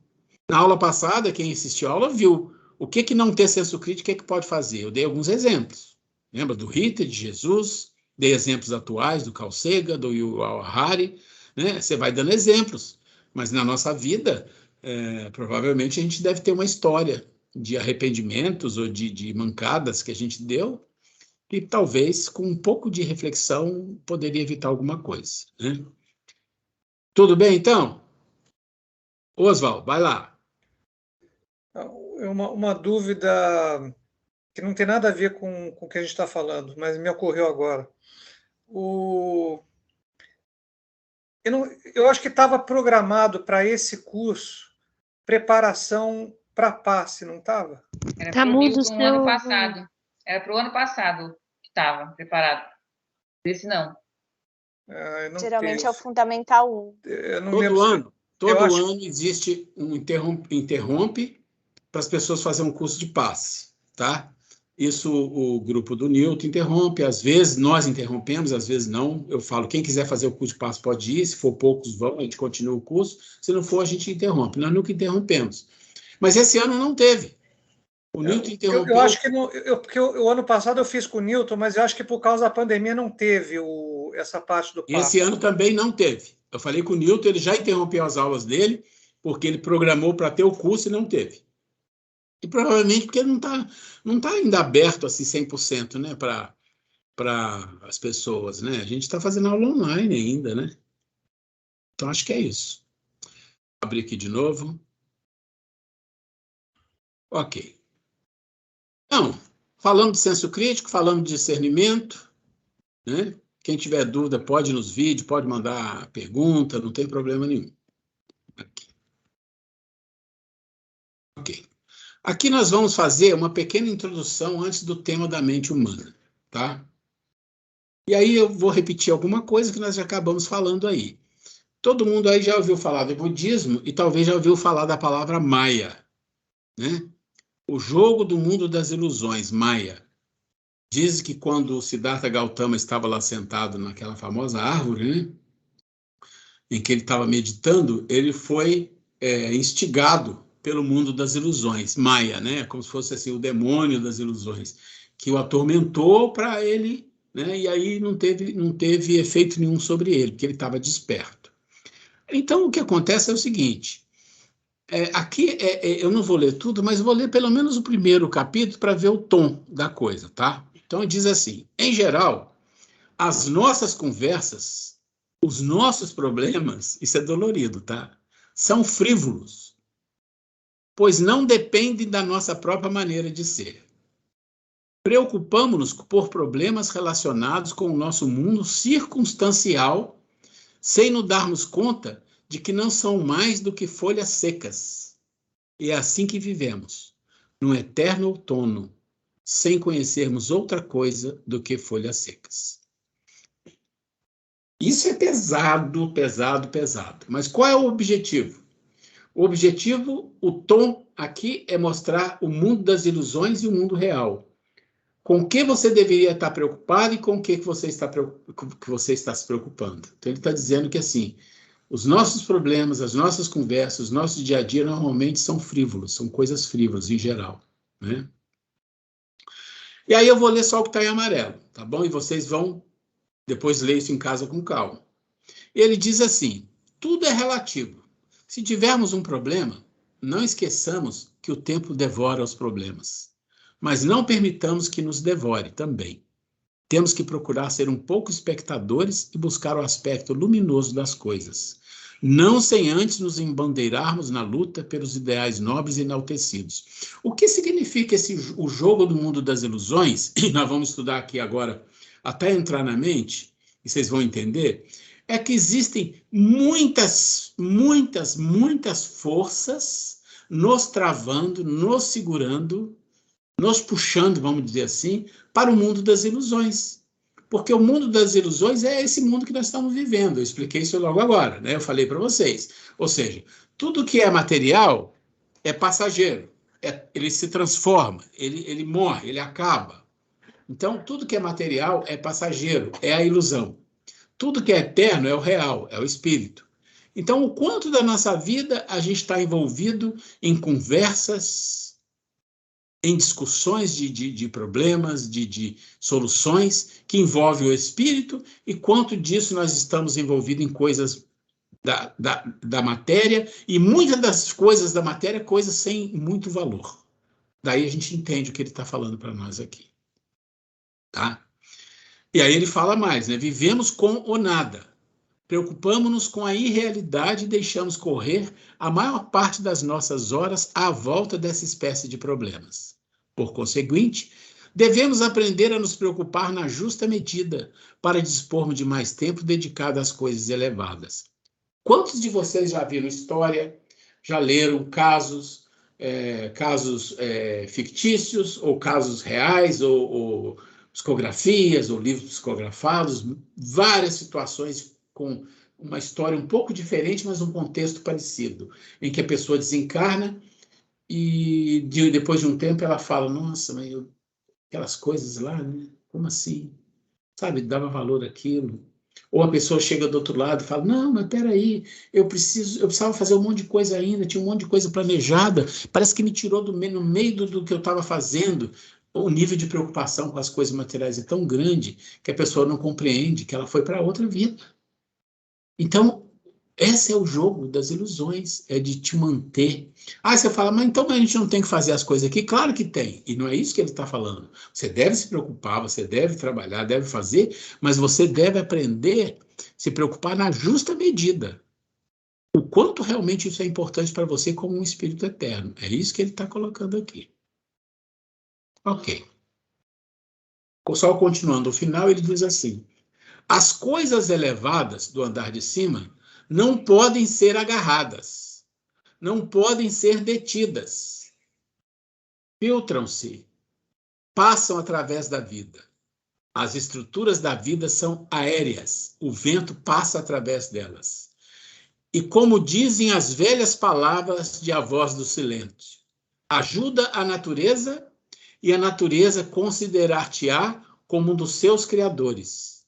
Na aula passada, quem assistiu a aula viu o que não ter senso crítico, o que pode fazer. Eu dei alguns exemplos. Lembra do Ritter, de Jesus? Dei exemplos atuais do Carl Sagan, do Yuval Harari. Né? Você vai dando exemplos. Mas na nossa vida, provavelmente a gente deve ter uma história de arrependimentos ou de mancadas que a gente deu, e talvez com um pouco de reflexão poderia evitar alguma coisa. Né? Tudo bem, então? Oswald, vai lá. Uma dúvida que não tem nada a ver com o que a gente está falando, mas me ocorreu agora. Eu acho que estava programado para esse curso preparação para passe, não estava? Era para o ano passado. Era para o ano passado que estava preparado. Esse não. Geralmente é o Fundamental 1. Todo ano existe um interrompe para as pessoas fazerem um curso de passe, tá? Isso o grupo do Newton interrompe, às vezes nós interrompemos, às vezes não. Eu falo, quem quiser fazer o curso de passe pode ir, se for poucos vão, a gente continua o curso, se não for a gente interrompe. Nós nunca interrompemos. Mas esse ano não teve. O Newton interrompeu. Eu acho que porque o ano passado eu fiz com o Newton, mas eu acho que por causa da pandemia não teve essa parte do passe. Esse ano também não teve. Eu falei com o Newton, ele já interrompeu as aulas dele, porque ele programou para ter o curso e não teve. E provavelmente porque não tá ainda aberto assim 100%, né, para as pessoas, né? A gente está fazendo aula online ainda, né? Então acho que é isso. Vou abrir aqui de novo. Ok. Então, falando de senso crítico, falando de discernimento, né? Quem tiver dúvida pode ir nos vídeos, pode mandar pergunta, não tem problema nenhum. Aqui. Ok. Aqui nós vamos fazer uma pequena introdução antes do tema da mente humana, tá? E aí eu vou repetir alguma coisa que nós já acabamos falando aí. Todo mundo aí já ouviu falar do budismo e talvez já ouviu falar da palavra Maya, né? O jogo do mundo das ilusões, Maya. Diz que quando o Siddhartha Gautama estava lá sentado naquela famosa árvore, né, em que ele estava meditando, ele foi instigado pelo mundo das ilusões, Maya, né, como se fosse assim, o demônio das ilusões, que o atormentou para ele, né, e aí não teve efeito nenhum sobre ele, porque ele estava desperto. Então, o que acontece é o seguinte, aqui eu não vou ler tudo, mas vou ler pelo menos o primeiro capítulo para ver o tom da coisa, tá? Então, diz assim, em geral, as nossas conversas, os nossos problemas, isso é dolorido, tá? São frívolos, pois não dependem da nossa própria maneira de ser. Preocupamos-nos por problemas relacionados com o nosso mundo circunstancial, sem nos darmos conta de que não são mais do que folhas secas. E é assim que vivemos, num eterno outono, sem conhecermos outra coisa do que folhas secas. Isso é pesado, pesado, pesado. Mas qual é o objetivo? O objetivo, o tom aqui é mostrar o mundo das ilusões e o mundo real. Com o que você deveria estar preocupado e com o que você está se preocupando. Então, ele está dizendo que, assim, os nossos problemas, as nossas conversas, o nosso dia a dia, normalmente são frívolos, são coisas frívolas, em geral, né? E aí eu vou ler só o que está em amarelo, tá bom? E vocês vão depois ler isso em casa com calma. Ele diz assim, tudo é relativo. Se tivermos um problema, não esqueçamos que o tempo devora os problemas. Mas não permitamos que nos devore também. Temos que procurar ser um pouco espectadores e buscar o aspecto luminoso das coisas, não sem antes nos embandeirarmos na luta pelos ideais nobres e enaltecidos. O que significa o jogo do mundo das ilusões, e nós vamos estudar aqui agora até entrar na mente, e vocês vão entender, é que existem muitas forças nos travando, nos segurando, nos puxando, vamos dizer assim, para o mundo das ilusões. Porque o mundo das ilusões é esse mundo que nós estamos vivendo. Eu expliquei isso logo agora, né? Eu falei para vocês. Ou seja, tudo que é material é passageiro. Ele se transforma, ele morre, ele acaba. Então, tudo que é material é passageiro, é a ilusão. Tudo que é eterno é o real, é o espírito. Então, o quanto da nossa vida a gente está envolvido em conversas, em discussões de problemas, de soluções que envolvem o espírito, e quanto disso nós estamos envolvidos em coisas da matéria, e muitas das coisas da matéria, coisas sem muito valor. Daí a gente entende o que ele está falando para nós aqui. Tá? E aí ele fala mais, né? Vivemos com o nada. Preocupamos-nos com a irrealidade e deixamos correr a maior parte das nossas horas à volta dessa espécie de problemas. Por conseguinte, devemos aprender a nos preocupar na justa medida para dispormos de mais tempo dedicado às coisas elevadas. Quantos de vocês já viram história, já leram casos fictícios, ou casos reais, ou psicografias, ou livros psicografados, várias situações com uma história um pouco diferente, mas um contexto parecido, em que a pessoa desencarna e depois de um tempo ela fala, nossa, mas aquelas coisas lá, né? Como assim? Sabe, dava valor àquilo. Ou a pessoa chega do outro lado e fala, não, mas peraí, eu precisava fazer um monte de coisa ainda, tinha um monte de coisa planejada, parece que me tirou no meio do que eu estava fazendo. O nível de preocupação com as coisas materiais é tão grande que a pessoa não compreende que ela foi para outra vida. Então, esse é o jogo das ilusões, é de te manter. Ah, você fala, mas então a gente não tem que fazer as coisas aqui? Claro que tem, e não é isso que ele está falando. Você deve se preocupar, você deve trabalhar, deve fazer, mas você deve aprender a se preocupar na justa medida. O quanto realmente isso é importante para você como um espírito eterno. É isso que ele está colocando aqui. Ok. Só continuando o final, ele diz assim, as coisas elevadas do andar de cima não podem ser agarradas, não podem ser detidas. Filtram-se, passam através da vida. As estruturas da vida são aéreas, o vento passa através delas. E como dizem as velhas palavras de A Voz do Silêncio, ajuda a natureza e a natureza considerar-te-á como um dos seus criadores.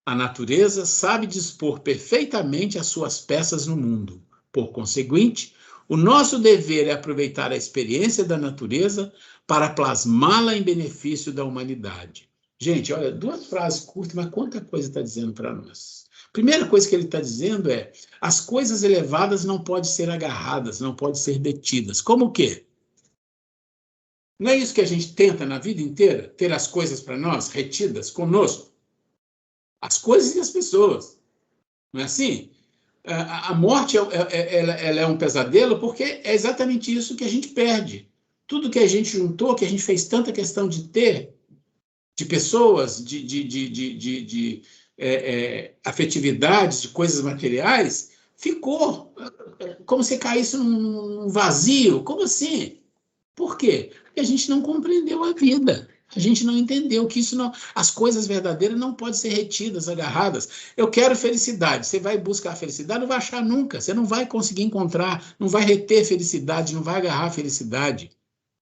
A natureza sabe dispor perfeitamente as suas peças no mundo. Por conseguinte, o nosso dever é aproveitar a experiência da natureza para plasmá-la em benefício da humanidade. Gente, olha, 2 frases curtas, mas quanta coisa está dizendo para nós. Primeira coisa que ele está dizendo é, as coisas elevadas não podem ser agarradas, não podem ser detidas. Como o quê? Não é isso que a gente tenta na vida inteira? Ter as coisas para nós, retidas, conosco? as coisas e as pessoas. Não é assim? A morte ela é um pesadelo porque é exatamente isso que a gente perde. Tudo que a gente juntou, que a gente fez tanta questão de ter, de pessoas, de afetividades, de coisas materiais, ficou como se caísse num vazio. Como assim? Por quê? Porque a gente não compreendeu a vida. A gente não entendeu que isso não, as coisas verdadeiras não podem ser retidas, agarradas. Eu quero felicidade. Você vai buscar a felicidade, não vai achar nunca. Você não vai conseguir encontrar, não vai reter felicidade, não vai agarrar a felicidade.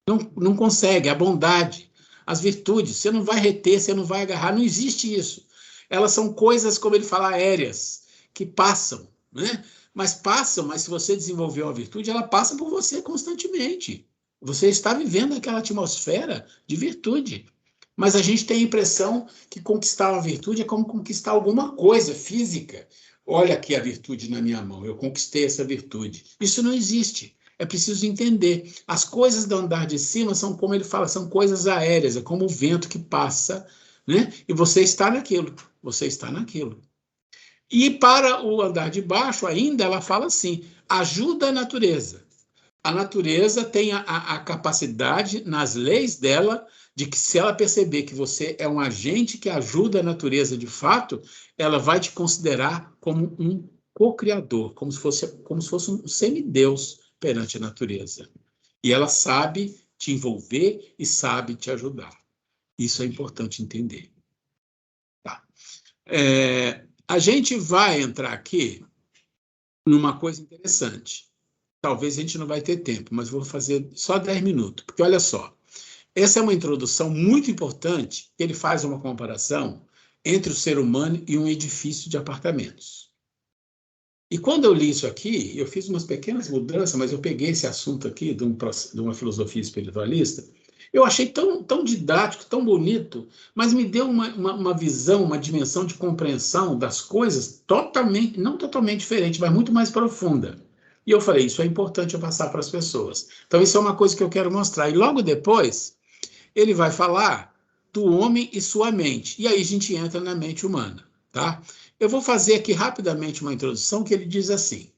Não consegue. A bondade, as virtudes, você não vai reter, você não vai agarrar. Não existe isso. Elas são coisas, como ele fala, aéreas, que passam, né? Mas se você desenvolveu a virtude, ela passa por você constantemente. Você está vivendo aquela atmosfera de virtude. Mas a gente tem a impressão que conquistar uma virtude é como conquistar alguma coisa física. Olha aqui a virtude na minha mão, eu conquistei essa virtude. Isso não existe. É preciso entender. As coisas do andar de cima são, como ele fala, são coisas aéreas, é como o vento que passa, né? E você está naquilo. Você está naquilo. E para o andar de baixo, ainda, ela fala assim, ajuda a natureza. A natureza tem a capacidade, nas leis dela, de que se ela perceber que você é um agente que ajuda a natureza de fato, ela vai te considerar como um co-criador, como se fosse um semideus perante a natureza. E ela sabe te envolver e sabe te ajudar. Isso é importante entender. Tá. A gente vai entrar aqui numa coisa interessante. Talvez a gente não vai ter tempo, mas vou fazer só 10 minutos, porque olha só, essa é uma introdução muito importante, ele faz uma comparação entre o ser humano e um edifício de apartamentos. E quando eu li isso aqui, eu fiz umas pequenas mudanças, mas eu peguei esse assunto aqui de uma filosofia espiritualista, eu achei tão didático, tão bonito, mas me deu uma visão, uma dimensão de compreensão das coisas totalmente, não totalmente diferente, mas muito mais profunda. E eu falei, isso é importante eu passar para as pessoas. Então, isso é uma coisa que eu quero mostrar. E logo depois, ele vai falar do homem e sua mente. E aí a gente entra na mente humana, tá? Eu vou fazer aqui rapidamente uma introdução que ele diz assim.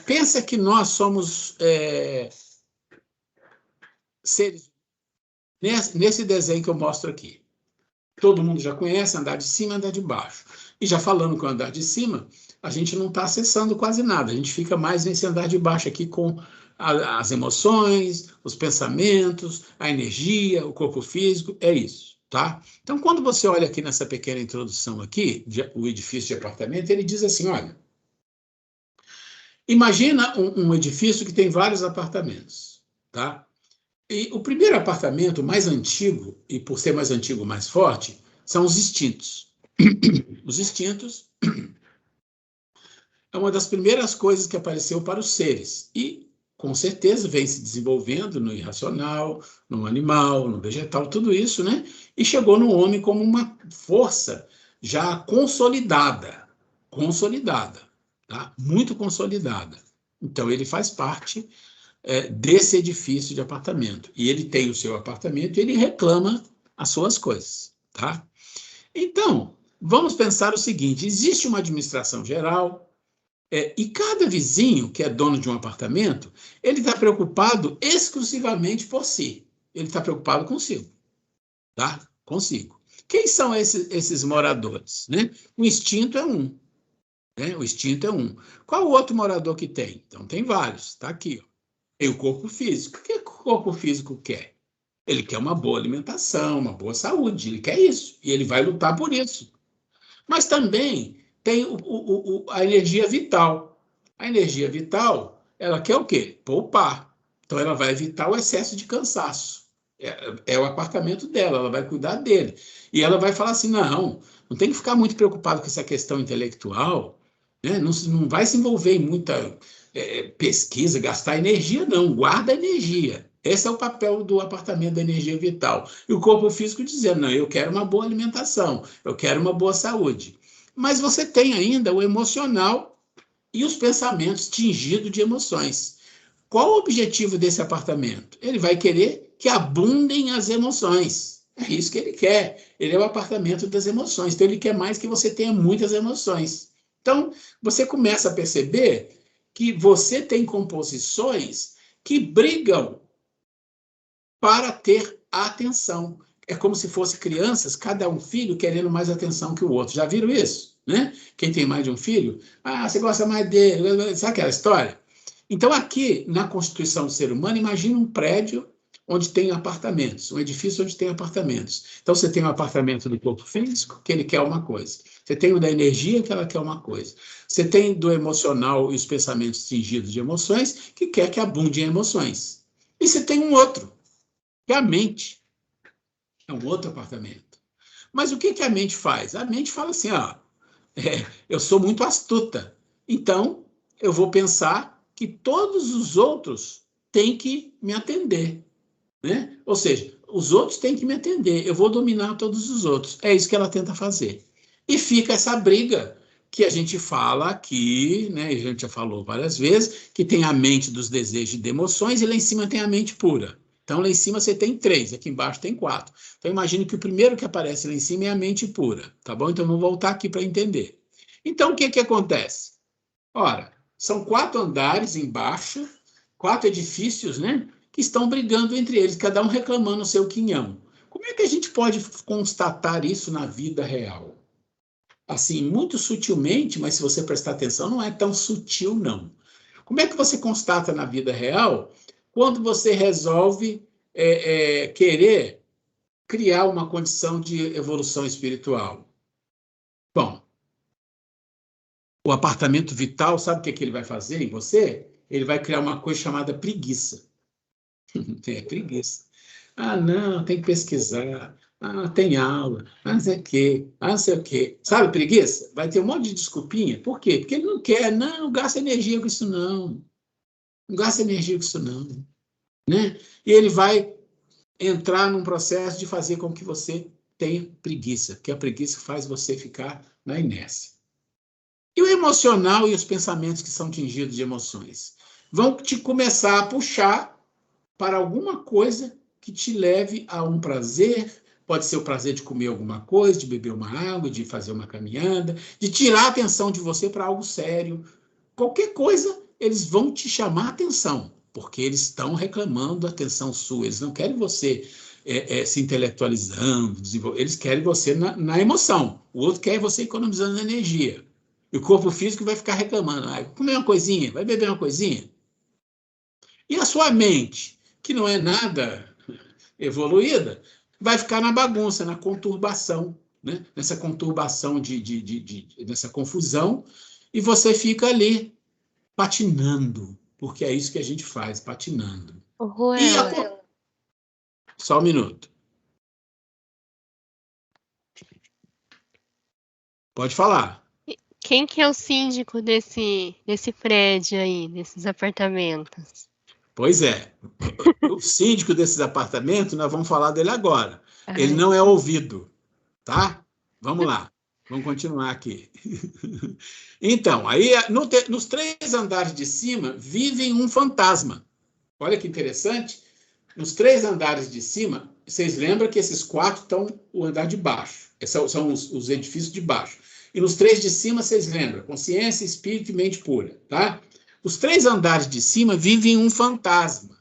Pensa que nós somos seres... Nesse desenho que eu mostro aqui. Todo mundo já conhece andar de cima e andar de baixo. E já falando com o andar de cima, a gente não está acessando quase nada. A gente fica mais nesse andar de baixo aqui com as emoções, os pensamentos, a energia, o corpo físico, é isso, tá? Então, quando você olha aqui nessa pequena introdução aqui, o edifício de apartamento, ele diz assim, olha, imagina um edifício que tem vários apartamentos, tá? E o primeiro apartamento, mais antigo, e por ser mais antigo, mais forte, são os instintos. Os instintos é uma das primeiras coisas que apareceu para os seres. E, com certeza, vem se desenvolvendo no irracional, no animal, no vegetal, tudo isso, né? E chegou no homem como uma força já consolidada. Consolidada, tá? Muito consolidada. Então, ele faz parte desse edifício de apartamento. E ele tem o seu apartamento e ele reclama as suas coisas, tá? Então, vamos pensar o seguinte, existe uma administração geral e cada vizinho que é dono de um apartamento, ele está preocupado exclusivamente por si. Ele está preocupado consigo, tá? Consigo. Quem são esses moradores, né? O instinto é um, né? O instinto é um. Qual o outro morador que tem? Então, tem vários, está aqui, ó. Tem o corpo físico. O que o corpo físico quer? Ele quer uma boa alimentação, uma boa saúde, ele quer isso, e ele vai lutar por isso. Mas também tem a energia vital. A energia vital, ela quer o quê? Poupar. Então, ela vai evitar o excesso de cansaço. É o apartamento dela, ela vai cuidar dele. E ela vai falar assim, não tem que ficar muito preocupado com essa questão intelectual, né? Não vai se envolver em muita pesquisa, gastar energia, não. Guarda energia. Esse é o papel do apartamento da energia vital. E o corpo físico dizendo, não, eu quero uma boa alimentação, eu quero uma boa saúde. Mas você tem ainda o emocional e os pensamentos tingidos de emoções. Qual o objetivo desse apartamento? Ele vai querer que abundem as emoções. É isso que ele quer. Ele é o apartamento das emoções. Então, ele quer mais que você tenha muitas emoções. Então, você começa a perceber que você tem composições que brigam para ter a atenção. É como se fossem crianças, cada um filho querendo mais atenção que o outro. Já viram isso? Né? Quem tem mais de um filho? Ah, você gosta mais dele. Sabe aquela história? Então, aqui, na constituição do ser humano, imagina um prédio onde tem apartamentos, um edifício onde tem apartamentos. Então, você tem um apartamento do corpo físico, que ele quer uma coisa. Você tem o da energia, que ela quer uma coisa. Você tem do emocional e os pensamentos tingidos de emoções, que quer que abundem emoções. E você tem um outro, que é a mente. É um outro apartamento. Mas o que a mente faz? A mente fala assim, eu sou muito astuta, então eu vou pensar que todos os outros têm que me atender. Né? Ou seja, os outros têm que me atender, eu vou dominar todos os outros. É isso que ela tenta fazer. E fica essa briga que a gente fala aqui, né? A gente já falou várias vezes, que tem a mente dos desejos e de emoções, e lá em cima tem a mente pura. Então, lá em cima você tem 3, aqui embaixo tem 4. Então, imagine que o primeiro que aparece lá em cima é a mente pura, tá bom? Então, vamos voltar aqui para entender. Então, o que acontece? Ora, são 4 andares embaixo, 4 edifícios, né? Que estão brigando entre eles, cada um reclamando o seu quinhão. Como é que a gente pode constatar isso na vida real? Assim, muito sutilmente, mas se você prestar atenção, não é tão sutil, não. Como é que você constata na vida real quando você resolve querer criar uma condição de evolução espiritual? Bom, o apartamento vital, sabe o que ele vai fazer em você? Ele vai criar uma coisa chamada preguiça. É preguiça. Ah, não, tem que pesquisar. Ah, tem aula. Ah, não sei o quê. Ah, não sei o quê. Sabe, preguiça? Vai ter um monte de desculpinha. Por quê? Porque ele não quer. Não gasta energia com isso, não. Não gasta energia com isso, não. Né? E ele vai entrar num processo de fazer com que você tenha preguiça, porque a preguiça faz você ficar na inércia. E o emocional e os pensamentos que são tingidos de emoções vão te começar a puxar para alguma coisa que te leve a um prazer, pode ser o prazer de comer alguma coisa, de beber uma água, de fazer uma caminhada, de tirar a atenção de você para algo sério. Qualquer coisa, eles vão te chamar a atenção, porque eles estão reclamando da atenção sua, eles não querem você se intelectualizando, eles querem você na emoção, o outro quer você economizando energia. E o corpo físico vai ficar reclamando, vai comer uma coisinha, vai beber uma coisinha. E a sua mente, que não é nada evoluída, vai ficar na bagunça, na conturbação, né? Nessa conturbação, nessa confusão, e você fica ali patinando, porque é isso que a gente faz, patinando. Só um minuto. Pode falar. Quem que é o síndico desse prédio aí, desses apartamentos? Pois é. O síndico desses apartamentos, nós vamos falar dele agora. Ele não é ouvido, tá? Vamos lá. Vamos continuar aqui. Então, aí nos 3 andares de cima vivem um fantasma. Olha que interessante. Nos 3 andares de cima, vocês lembram que esses 4 estão o andar de baixo. São os edifícios de baixo. E nos 3 de cima, vocês lembram? Consciência, espírito e mente pura, tá? Os 3 andares de cima vivem um fantasma.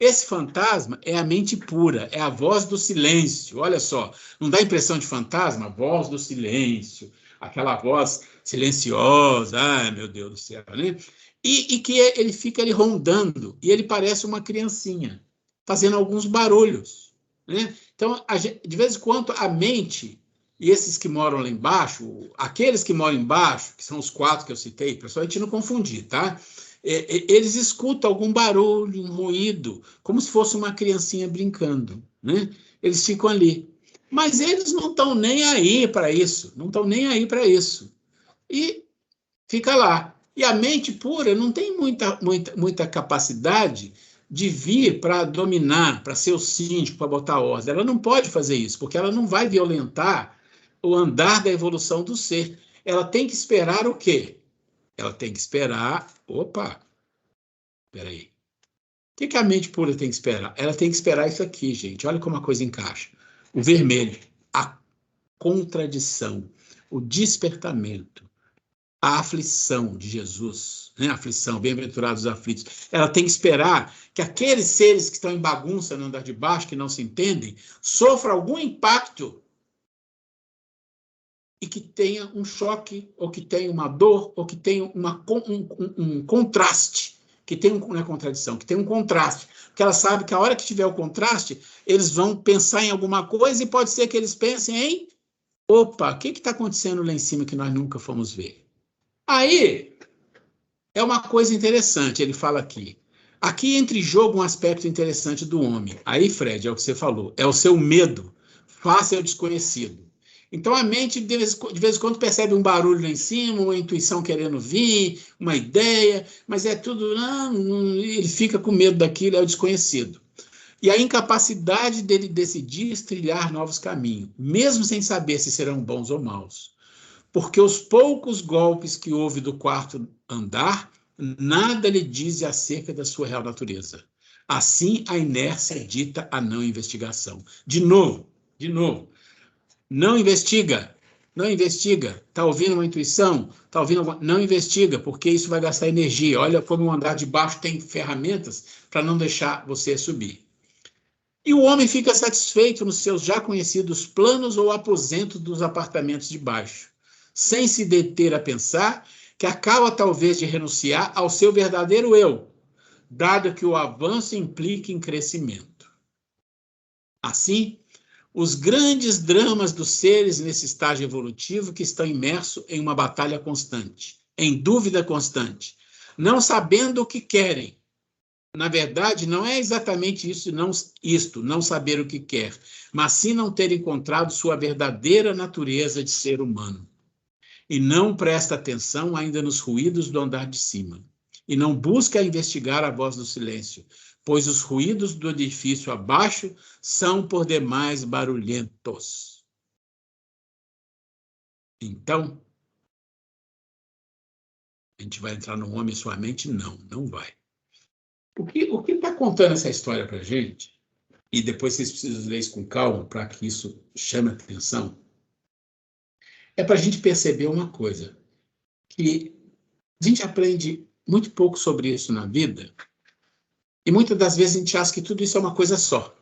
Esse fantasma é a mente pura, é a voz do silêncio. Olha só, não dá impressão de fantasma? A voz do silêncio, aquela voz silenciosa, ai meu Deus do céu, né? E que ele fica ali rondando, e ele parece uma criancinha, fazendo alguns barulhos, né? Então, de vez em quando, a mente, e esses que moram lá embaixo, aqueles que moram embaixo, que são os 4 que eu citei, pessoal, a gente não confundir, tá? Eles escutam algum barulho, um ruído, como se fosse uma criancinha brincando, né? Eles ficam ali. Mas eles não estão nem aí para isso, não estão nem aí para isso. E fica lá. E a mente pura não tem muita capacidade de vir para dominar, para ser o síndico, para botar ordem. Ela não pode fazer isso, porque ela não vai violentar o andar da evolução do ser. Ela tem que esperar o quê? Ela tem que esperar... Opa! Espera aí. O que a mente pura tem que esperar? Ela tem que esperar isso aqui, gente. Olha como a coisa encaixa. O vermelho, a contradição, o despertamento, a aflição de Jesus, né? A aflição, bem-aventurados os aflitos. Ela tem que esperar que aqueles seres que estão em bagunça no andar de baixo, que não se entendem, sofram algum impacto e que tenha um choque, ou que tenha uma dor, ou que tenha um contraste, que tenha não é contradição, que tenha um contraste. Porque ela sabe que a hora que tiver o contraste, eles vão pensar em alguma coisa e pode ser que eles pensem em opa, o que está acontecendo lá em cima que nós nunca fomos ver? Aí, é uma coisa interessante, ele fala aqui. Aqui entra em jogo um aspecto interessante do homem. Aí, Fred, é o que você falou, é o seu medo face ao desconhecido. Então, a mente, de vez em quando, percebe um barulho lá em cima, uma intuição querendo vir, uma ideia, mas é tudo, ele fica com medo daquilo, é o desconhecido. E a incapacidade dele decidir trilhar novos caminhos, mesmo sem saber se serão bons ou maus. Porque os poucos golpes que houve do quarto andar, nada lhe diz acerca da sua real natureza. Assim, a inércia dita a não investigação. De novo, não investiga. Está ouvindo uma intuição? Tá ouvindo alguma... Não investiga, porque isso vai gastar energia. Olha como o andar de baixo tem ferramentas para não deixar você subir. E o homem fica satisfeito nos seus já conhecidos planos ou aposentos dos apartamentos de baixo, sem se deter a pensar que acaba talvez de renunciar ao seu verdadeiro eu, dado que o avanço implica em crescimento. Assim, os grandes dramas dos seres nesse estágio evolutivo que estão imersos em uma batalha constante, em dúvida constante, não sabendo o que querem. Na verdade, não é exatamente não saber o que quer, mas sim não ter encontrado sua verdadeira natureza de ser humano. E não presta atenção ainda nos ruídos do andar de cima. E não busca investigar a voz do silêncio, pois os ruídos do edifício abaixo são por demais barulhentos. Então, a gente vai entrar no homem e sua mente? Não vai. O que está contando essa história para a gente, e depois vocês precisam ler isso com calma para que isso chame a atenção, é para a gente perceber uma coisa, que a gente aprende muito pouco sobre isso na vida, e muitas das vezes a gente acha que tudo isso é uma coisa só.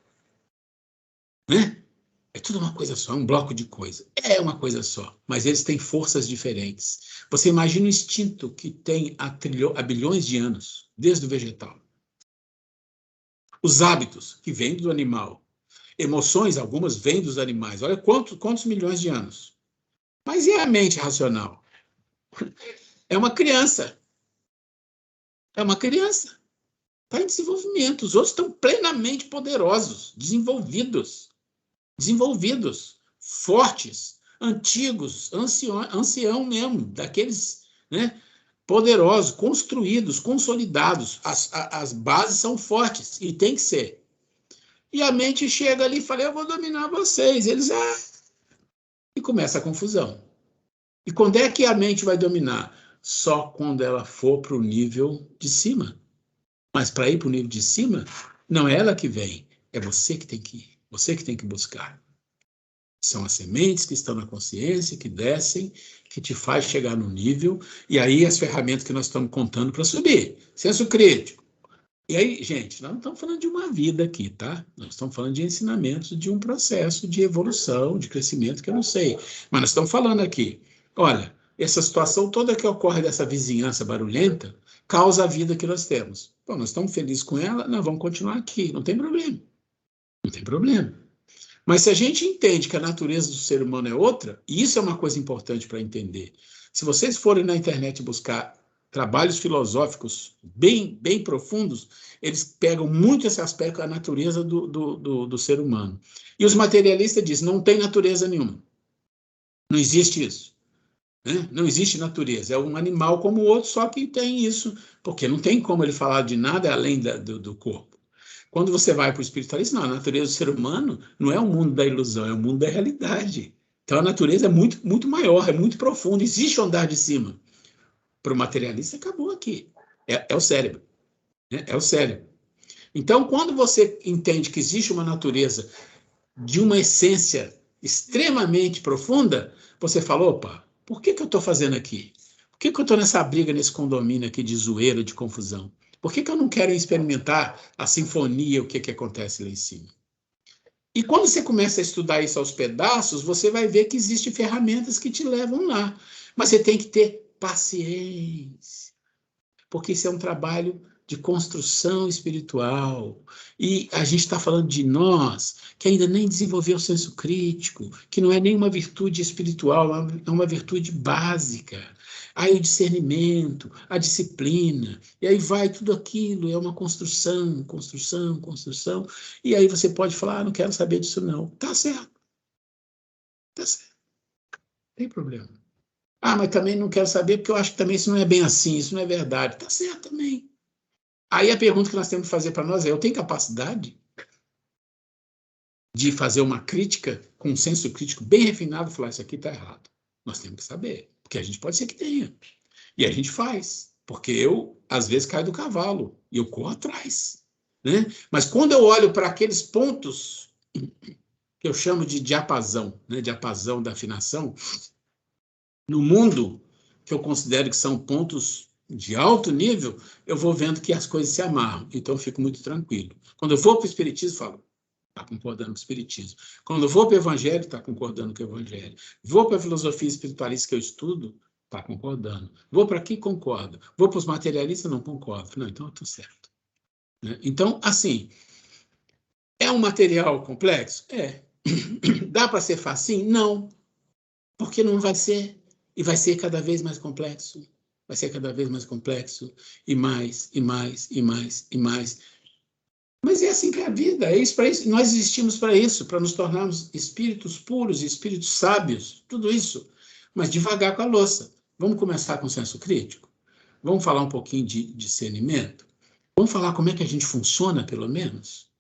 Né? É tudo uma coisa só, um bloco de coisa. É uma coisa só, mas eles têm forças diferentes. Você imagina o instinto que tem há bilhões de anos, desde o vegetal. Os hábitos que vêm do animal. Emoções, algumas vêm dos animais. Olha quantos milhões de anos. Mas e a mente racional? É uma criança. É uma criança. Está em desenvolvimento. Os outros estão plenamente poderosos, desenvolvidos, fortes, antigos, ancião mesmo, daqueles, né, poderosos, construídos, consolidados. As bases são fortes e tem que ser. E a mente chega ali e fala, eu vou dominar vocês. Eles, e começa a confusão. E quando é que a mente vai dominar? Só quando ela for para o nível de cima. Mas para ir para o nível de cima, não é ela que vem, é você que tem que ir, você que tem que buscar. São as sementes que estão na consciência, que descem, que te faz chegar no nível, e aí as ferramentas que nós estamos contando para subir. Senso crítico. E aí, gente, nós não estamos falando de uma vida aqui, tá? Nós estamos falando de ensinamentos, de um processo de evolução, de crescimento, que eu não sei. Mas nós estamos falando aqui, olha, essa situação toda que ocorre dessa vizinhança barulhenta causa a vida que nós temos. Bom, nós estamos felizes com ela, nós vamos continuar aqui, não tem problema. Não tem problema. Mas se a gente entende que a natureza do ser humano é outra, e isso é uma coisa importante para entender. Se vocês forem na internet buscar trabalhos filosóficos bem profundos, eles pegam muito esse aspecto da natureza do ser humano. E os materialistas dizem, não tem natureza nenhuma. Não existe isso. Né? Não existe natureza. É um animal como o outro, só que tem isso, porque não tem como ele falar de nada além do corpo. Quando você vai para o espiritualismo, não, a natureza do ser humano não é o mundo da ilusão, é o mundo da realidade. Então a natureza é muito, muito maior, é muito profunda, existe o andar de cima. Para o materialista, acabou aqui. É o cérebro. Né? É o cérebro. Então, quando você entende que existe uma natureza de uma essência extremamente profunda, você fala, opa, por que eu estou fazendo aqui? Por que eu estou nessa briga, nesse condomínio aqui de zoeira, de confusão? Por que eu não quero experimentar a sinfonia, o que acontece lá em cima? E quando você começa a estudar isso aos pedaços, você vai ver que existem ferramentas que te levam lá. Mas você tem que ter paciência, porque isso é um trabalho de construção espiritual. E a gente está falando de nós, que ainda nem desenvolveu o senso crítico, que não é nenhuma virtude espiritual, é uma virtude básica. Aí o discernimento, a disciplina, e aí vai tudo aquilo, é uma construção, construção, construção. E aí você pode falar, não quero saber disso não. Tá certo. Tá certo. Não tem problema. Mas também não quero saber, porque eu acho que também isso não é bem assim, isso não é verdade. Tá certo também. Aí a pergunta que nós temos que fazer para nós é, eu tenho capacidade de fazer uma crítica com um senso crítico bem refinado e falar, isso aqui está errado. Nós temos que saber, porque a gente pode ser que tenha. E a gente faz, porque eu, às vezes, caio do cavalo e eu corro atrás. Né? Mas quando eu olho para aqueles pontos que eu chamo de diapasão, né? Diapasão da afinação, no mundo que eu considero que são pontos de alto nível, eu vou vendo que as coisas se amarram, então eu fico muito tranquilo. Quando eu vou para o Espiritismo, falo, está concordando com o Espiritismo. Quando eu vou para o Evangelho, está concordando com o Evangelho. Vou para a filosofia espiritualista que eu estudo, está concordando. Vou para aqui, concordo. Vou para os materialistas, não concordo. Não, então eu estou certo. Então, assim, é um material complexo? É. Dá para ser facinho? Não. Porque não vai ser. E vai ser cada vez mais complexo. Vai ser cada vez mais complexo. E mais, e mais, e mais, e mais. Mas é assim que é a vida. É isso, para isso. Nós existimos para isso, para nos tornarmos espíritos puros, espíritos sábios. Tudo isso. Mas devagar com a louça. Vamos começar com o senso crítico? Vamos falar um pouquinho de discernimento? Vamos falar como é que a gente funciona, pelo menos?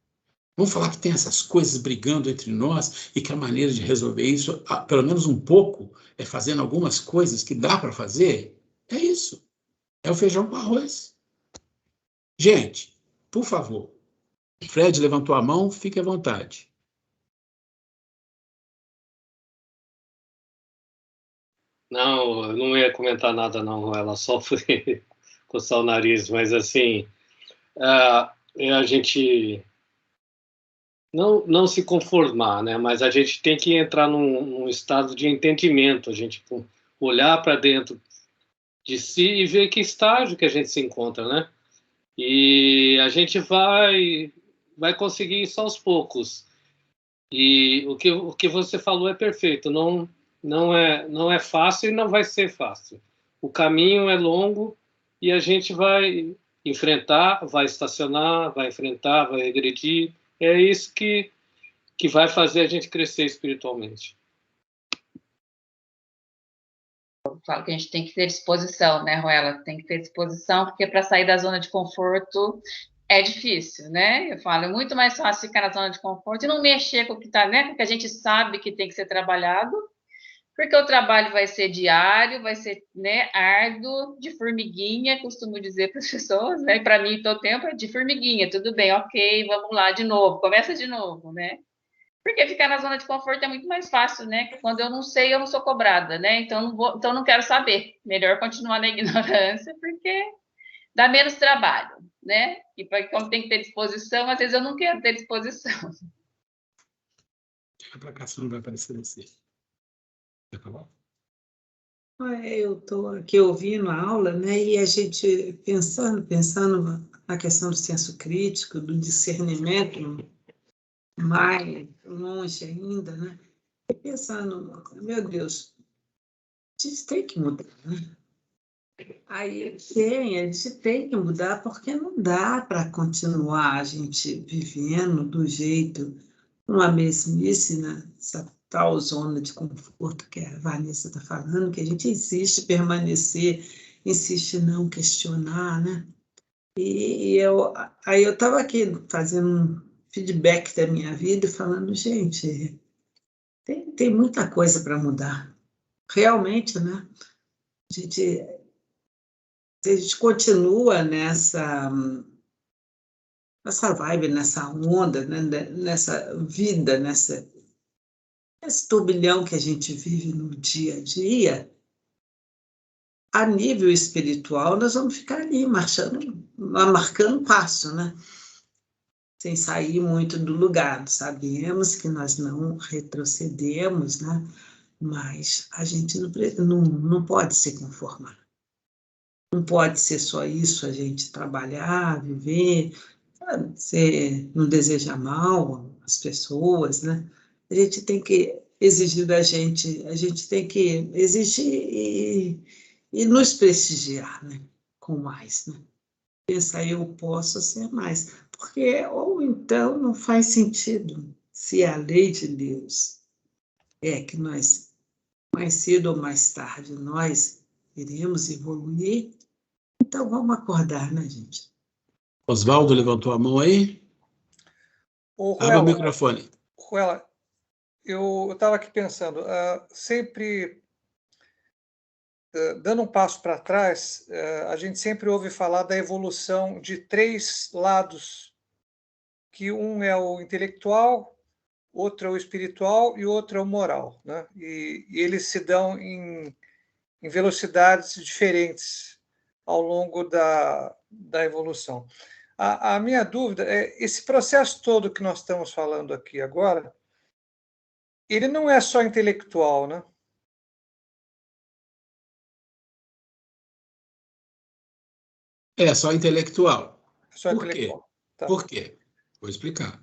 Vamos falar que tem essas coisas brigando entre nós e que a maneira de resolver isso, pelo menos um pouco, é fazendo algumas coisas que dá para fazer? É isso. É o feijão com arroz. Gente, por favor, Fred levantou a mão, fique à vontade. Não, eu não ia comentar nada não, ela só foi coçar o nariz, mas assim, a gente não se conformar, né? Mas a gente tem que entrar num estado de entendimento, a gente olhar para dentro de si e ver que estágio que a gente se encontra, né? E a gente vai conseguir isso aos poucos. E o que você falou é perfeito, não é fácil e não vai ser fácil. O caminho é longo e a gente vai enfrentar, vai estacionar, vai enfrentar, vai regredir. É isso que vai fazer a gente crescer espiritualmente. Eu falo que a gente tem que ter disposição, né, Ruela? Tem que ter disposição, porque para sair da zona de conforto é difícil, né? Eu falo, é muito mais fácil ficar na zona de conforto e não mexer com o que está, né? Com o que a gente sabe que tem que ser trabalhado, porque o trabalho vai ser diário, vai ser, né, árduo, de formiguinha, costumo dizer para as pessoas, né? Para mim, todo tempo é de formiguinha, tudo bem, ok, vamos lá de novo, começa de novo, né? Porque ficar na zona de conforto é muito mais fácil, né? Quando eu não sei, eu não sou cobrada, né? Então não quero saber. Melhor continuar na ignorância, porque dá menos trabalho, né? E como tem que ter disposição, às vezes eu não quero ter disposição. A placação não vai aparecer você. Quer falar? Eu estou aqui ouvindo a aula, né? E a gente pensando na questão do senso crítico, do discernimento, mais longe ainda, né? E pensando, meu Deus, a gente tem que mudar, né? Aí a gente tem que mudar, porque não dá para continuar a gente vivendo do jeito, uma mesmice, nessa tal zona de conforto que a Vanessa está falando, que a gente insiste em permanecer, insiste em não questionar, né? Aí eu estava aqui fazendo um feedback da minha vida e falando, gente, tem muita coisa para mudar. Realmente, né? Se a gente continua nessa vibe, nessa onda, né? Nessa vida, nesse turbilhão que a gente vive no dia a dia, a nível espiritual, nós vamos ficar ali marcando passo, né? Sem sair muito do lugar. Sabemos que nós não retrocedemos, né? Mas a gente não pode se conformar. Não pode ser só isso, a gente trabalhar, viver, você não deseja mal às pessoas, né? A gente tem que exigir da gente, a gente tem que exigir e nos prestigiar, né? Com mais, né? Pensar, eu posso ser mais. Porque, ou então, não faz sentido, se a lei de Deus é que nós, mais cedo ou mais tarde, nós iremos evoluir, então vamos acordar, né, gente? Oswaldo levantou a mão aí? Abra o microfone. Ruela, eu estava aqui pensando, sempre, dando um passo para trás, a gente sempre ouve falar da evolução de 3 lados, que um é o intelectual, outro é o espiritual e outro é o moral, né? E eles se dão em velocidades diferentes ao longo da evolução. A minha dúvida é, esse processo todo que nós estamos falando aqui agora, ele não é só intelectual, né? É só intelectual. Só Por intelectual. quê? Tá. Por quê? Vou explicar.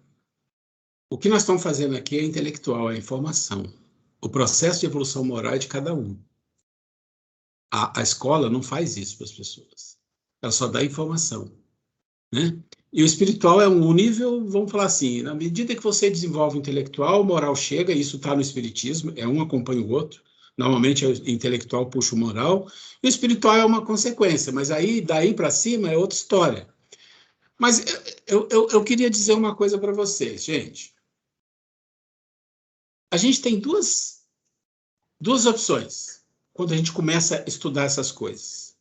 O que nós estamos fazendo aqui é intelectual, é informação. O processo de evolução moral é de cada um. A escola não faz isso para as pessoas. Ela só dá informação, né? E o espiritual é um nível, vamos falar assim, na medida que você desenvolve o intelectual, o moral chega, isso está no espiritismo, é um acompanha o outro. Normalmente o intelectual puxa o moral, e o espiritual é uma consequência, mas aí daí para cima é outra história. Mas eu queria dizer uma coisa para vocês, gente. A gente tem duas opções quando a gente começa a estudar essas coisas.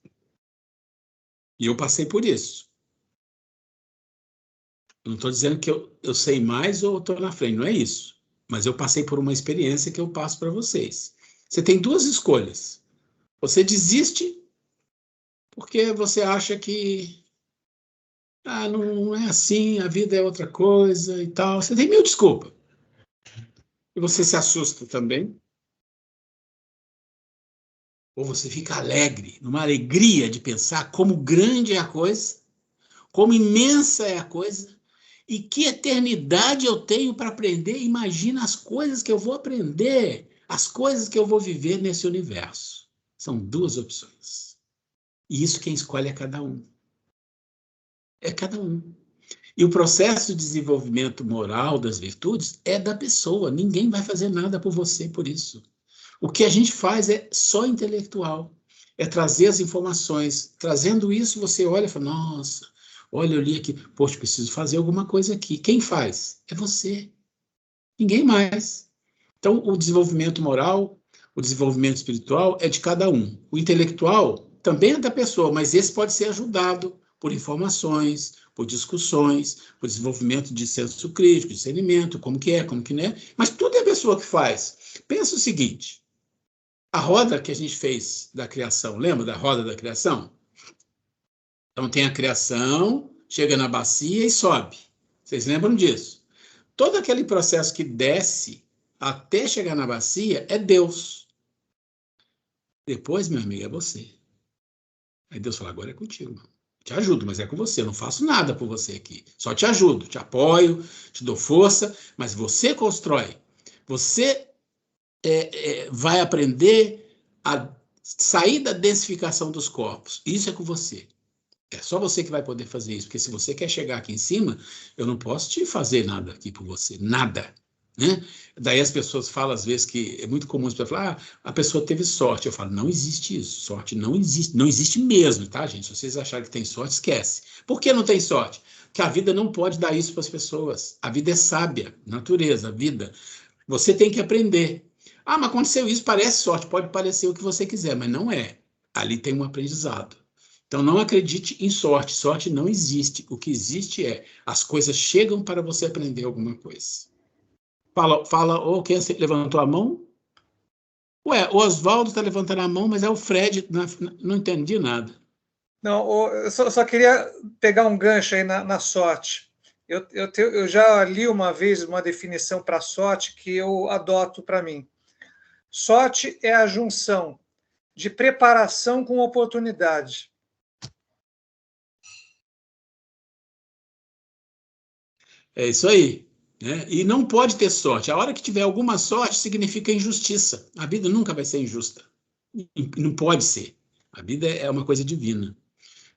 E eu passei por isso. Não estou dizendo que eu sei mais ou estou na frente, não é isso. Mas eu passei por uma experiência que eu passo para vocês. Você tem 2 escolhas. Você desiste porque você acha que não é assim, a vida é outra coisa e tal. Você tem 1000 desculpas. E você se assusta também. Ou você fica alegre, numa alegria de pensar como grande é a coisa, como imensa é a coisa, e que eternidade eu tenho para aprender. Imagina as coisas que eu vou aprender, as coisas que eu vou viver nesse universo. São 2 opções. E isso quem escolhe é cada um. É cada um. E o processo de desenvolvimento moral das virtudes é da pessoa. Ninguém vai fazer nada por você por isso. O que a gente faz é só intelectual. É trazer as informações. Trazendo isso, você olha e fala, nossa, olha, eu li aqui, poxa, preciso fazer alguma coisa aqui. Quem faz? É você. Ninguém mais. Então, o desenvolvimento moral, o desenvolvimento espiritual é de cada um. O intelectual também é da pessoa, mas esse pode ser ajudado por informações, por discussões, por desenvolvimento de senso crítico, discernimento, como que é, como que não é. Mas tudo é a pessoa que faz. Pensa o seguinte, a roda que a gente fez da criação, lembra da roda da criação? Então tem a criação, chega na bacia e sobe. Vocês lembram disso? Todo aquele processo que desce até chegar na bacia é Deus. Depois, meu amigo, é você. Aí Deus fala, agora é contigo. Te ajudo, mas é com você. Eu não faço nada por você aqui. Só te ajudo, te apoio, te dou força, mas você constrói. Você vai aprender a sair da densificação dos corpos. Isso é com você. É só você que vai poder fazer isso, porque se você quer chegar aqui em cima, eu não posso te fazer nada aqui por você, nada. Né? Daí as pessoas falam às vezes que é muito comum as pessoas falar, a pessoa teve sorte. Eu falo, não existe isso, sorte não existe mesmo, tá, gente? Se vocês acharem que tem sorte, esquece. Por que não tem sorte? Porque a vida não pode dar isso para as pessoas. A vida é sábia, natureza, a vida. Você tem que aprender. Mas aconteceu isso, parece sorte, pode parecer o que você quiser, mas não é. Ali tem um aprendizado. Então, não acredite em sorte. Sorte não existe. O que existe é as coisas chegam para você aprender alguma coisa. Fala, quem levantou a mão? Ué, o Oswaldo está levantando a mão, mas é o Fred. Não entendi nada. Não, eu só queria pegar um gancho aí na sorte. Eu já li uma vez uma definição para sorte que eu adoto para mim. Sorte é a junção de preparação com oportunidade. É isso aí. Né? E não pode ter sorte. A hora que tiver alguma sorte, significa injustiça. A vida nunca vai ser injusta. Não pode ser. A vida é uma coisa divina.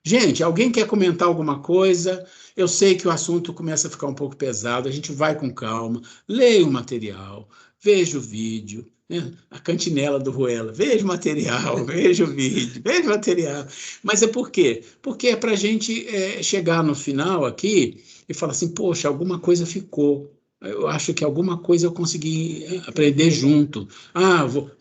Gente, alguém quer comentar alguma coisa? Eu sei que o assunto começa a ficar um pouco pesado, a gente vai com calma, leia o material, veja o vídeo, né? A cantinela do Ruela, veja o material, veja o vídeo, veja o material. Mas é por quê? Porque é para a gente chegar no final aqui e falar assim, poxa, alguma coisa ficou. Eu acho que alguma coisa eu consegui aprender junto.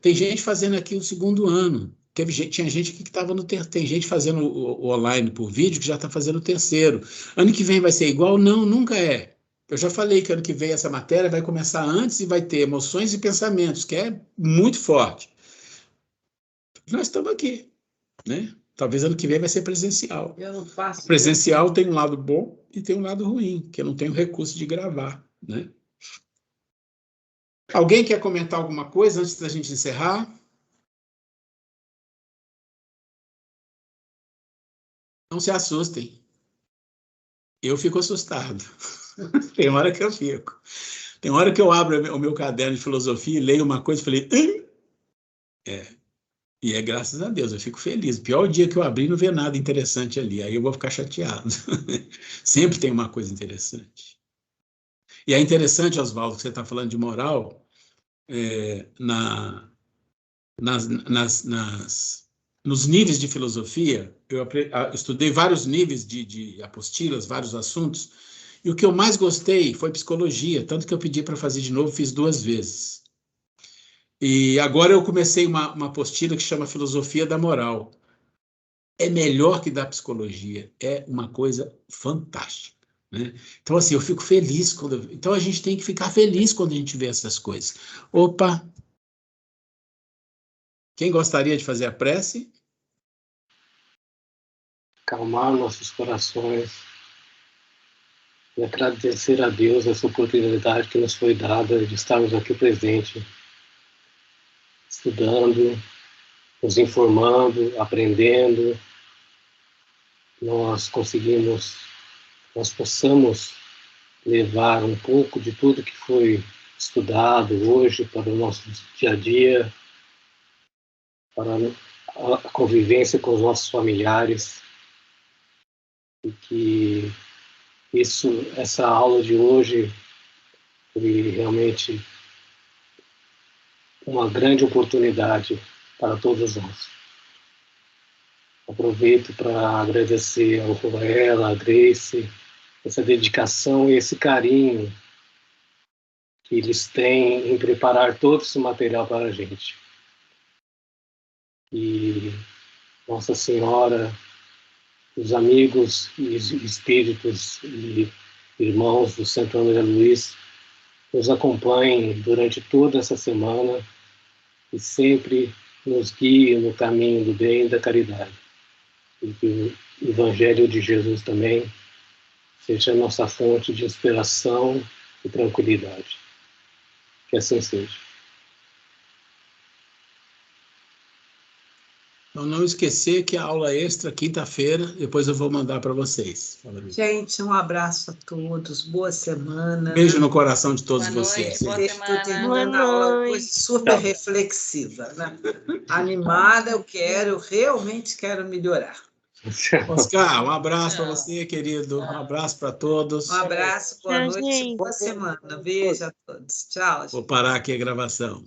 Tem gente fazendo aqui o 2º ano. Tinha gente aqui que estava no terceiro, tem gente fazendo o online por vídeo que já está fazendo o 3º. Ano que vem vai ser igual? Não, nunca é. Eu já falei que ano que vem essa matéria vai começar antes e vai ter emoções e pensamentos, que é muito forte. Nós estamos aqui, né? Talvez ano que vem vai ser presencial. Eu não faço. Presencial tem um lado bom e tem um lado ruim, que eu não tenho recurso de gravar, né? Alguém quer comentar alguma coisa antes da gente encerrar? Não se assustem. Eu fico assustado. Tem hora que eu fico. Tem hora que eu abro o meu caderno de filosofia e leio uma coisa e falei... E é graças a Deus, eu fico feliz. O pior dia que eu abri não vê nada interessante ali. Aí eu vou ficar chateado. Sempre tem uma coisa interessante. E é interessante, Oswaldo, que você está falando de moral, nos níveis de filosofia, eu estudei vários níveis de apostilas, vários assuntos, e o que eu mais gostei foi psicologia, tanto que eu pedi para fazer de novo, fiz 2 vezes. E agora eu comecei uma apostila que chama Filosofia da Moral. É melhor que da psicologia, é uma coisa fantástica. Né? Então, assim, eu fico feliz quando... Então, a gente tem que ficar feliz quando a gente vê essas coisas. Opa! Quem gostaria de fazer a prece? Acalmar nossos corações e agradecer a Deus essa oportunidade que nos foi dada de estarmos aqui presentes, estudando, nos informando, aprendendo. Nós possamos levar um pouco de tudo que foi estudado hoje para o nosso dia a dia, para a convivência com os nossos familiares, e que essa aula de hoje foi realmente uma grande oportunidade para todos nós. Aproveito para agradecer ao Ruela, a Grace, essa dedicação e esse carinho que eles têm em preparar todo esse material para a gente. E Nossa Senhora, os amigos e espíritos e irmãos do Santo André Luiz nos acompanhem durante toda essa semana e sempre nos guiem no caminho do bem e da caridade. E que o Evangelho de Jesus também seja a nossa fonte de inspiração e tranquilidade. Que assim seja. Então, não esquecer que a aula extra, quinta-feira, depois eu vou mandar para vocês. Gente, um abraço a todos, boa semana. Beijo no coração de todos Boa vocês. noite, Estou terminando a aula hoje super reflexiva, né? Animada, eu realmente quero melhorar. Oscar, um abraço para você, querido. Um abraço para todos. Um abraço, boa noite, boa semana. Beijo a todos. Tchau. Vou parar aqui a gravação.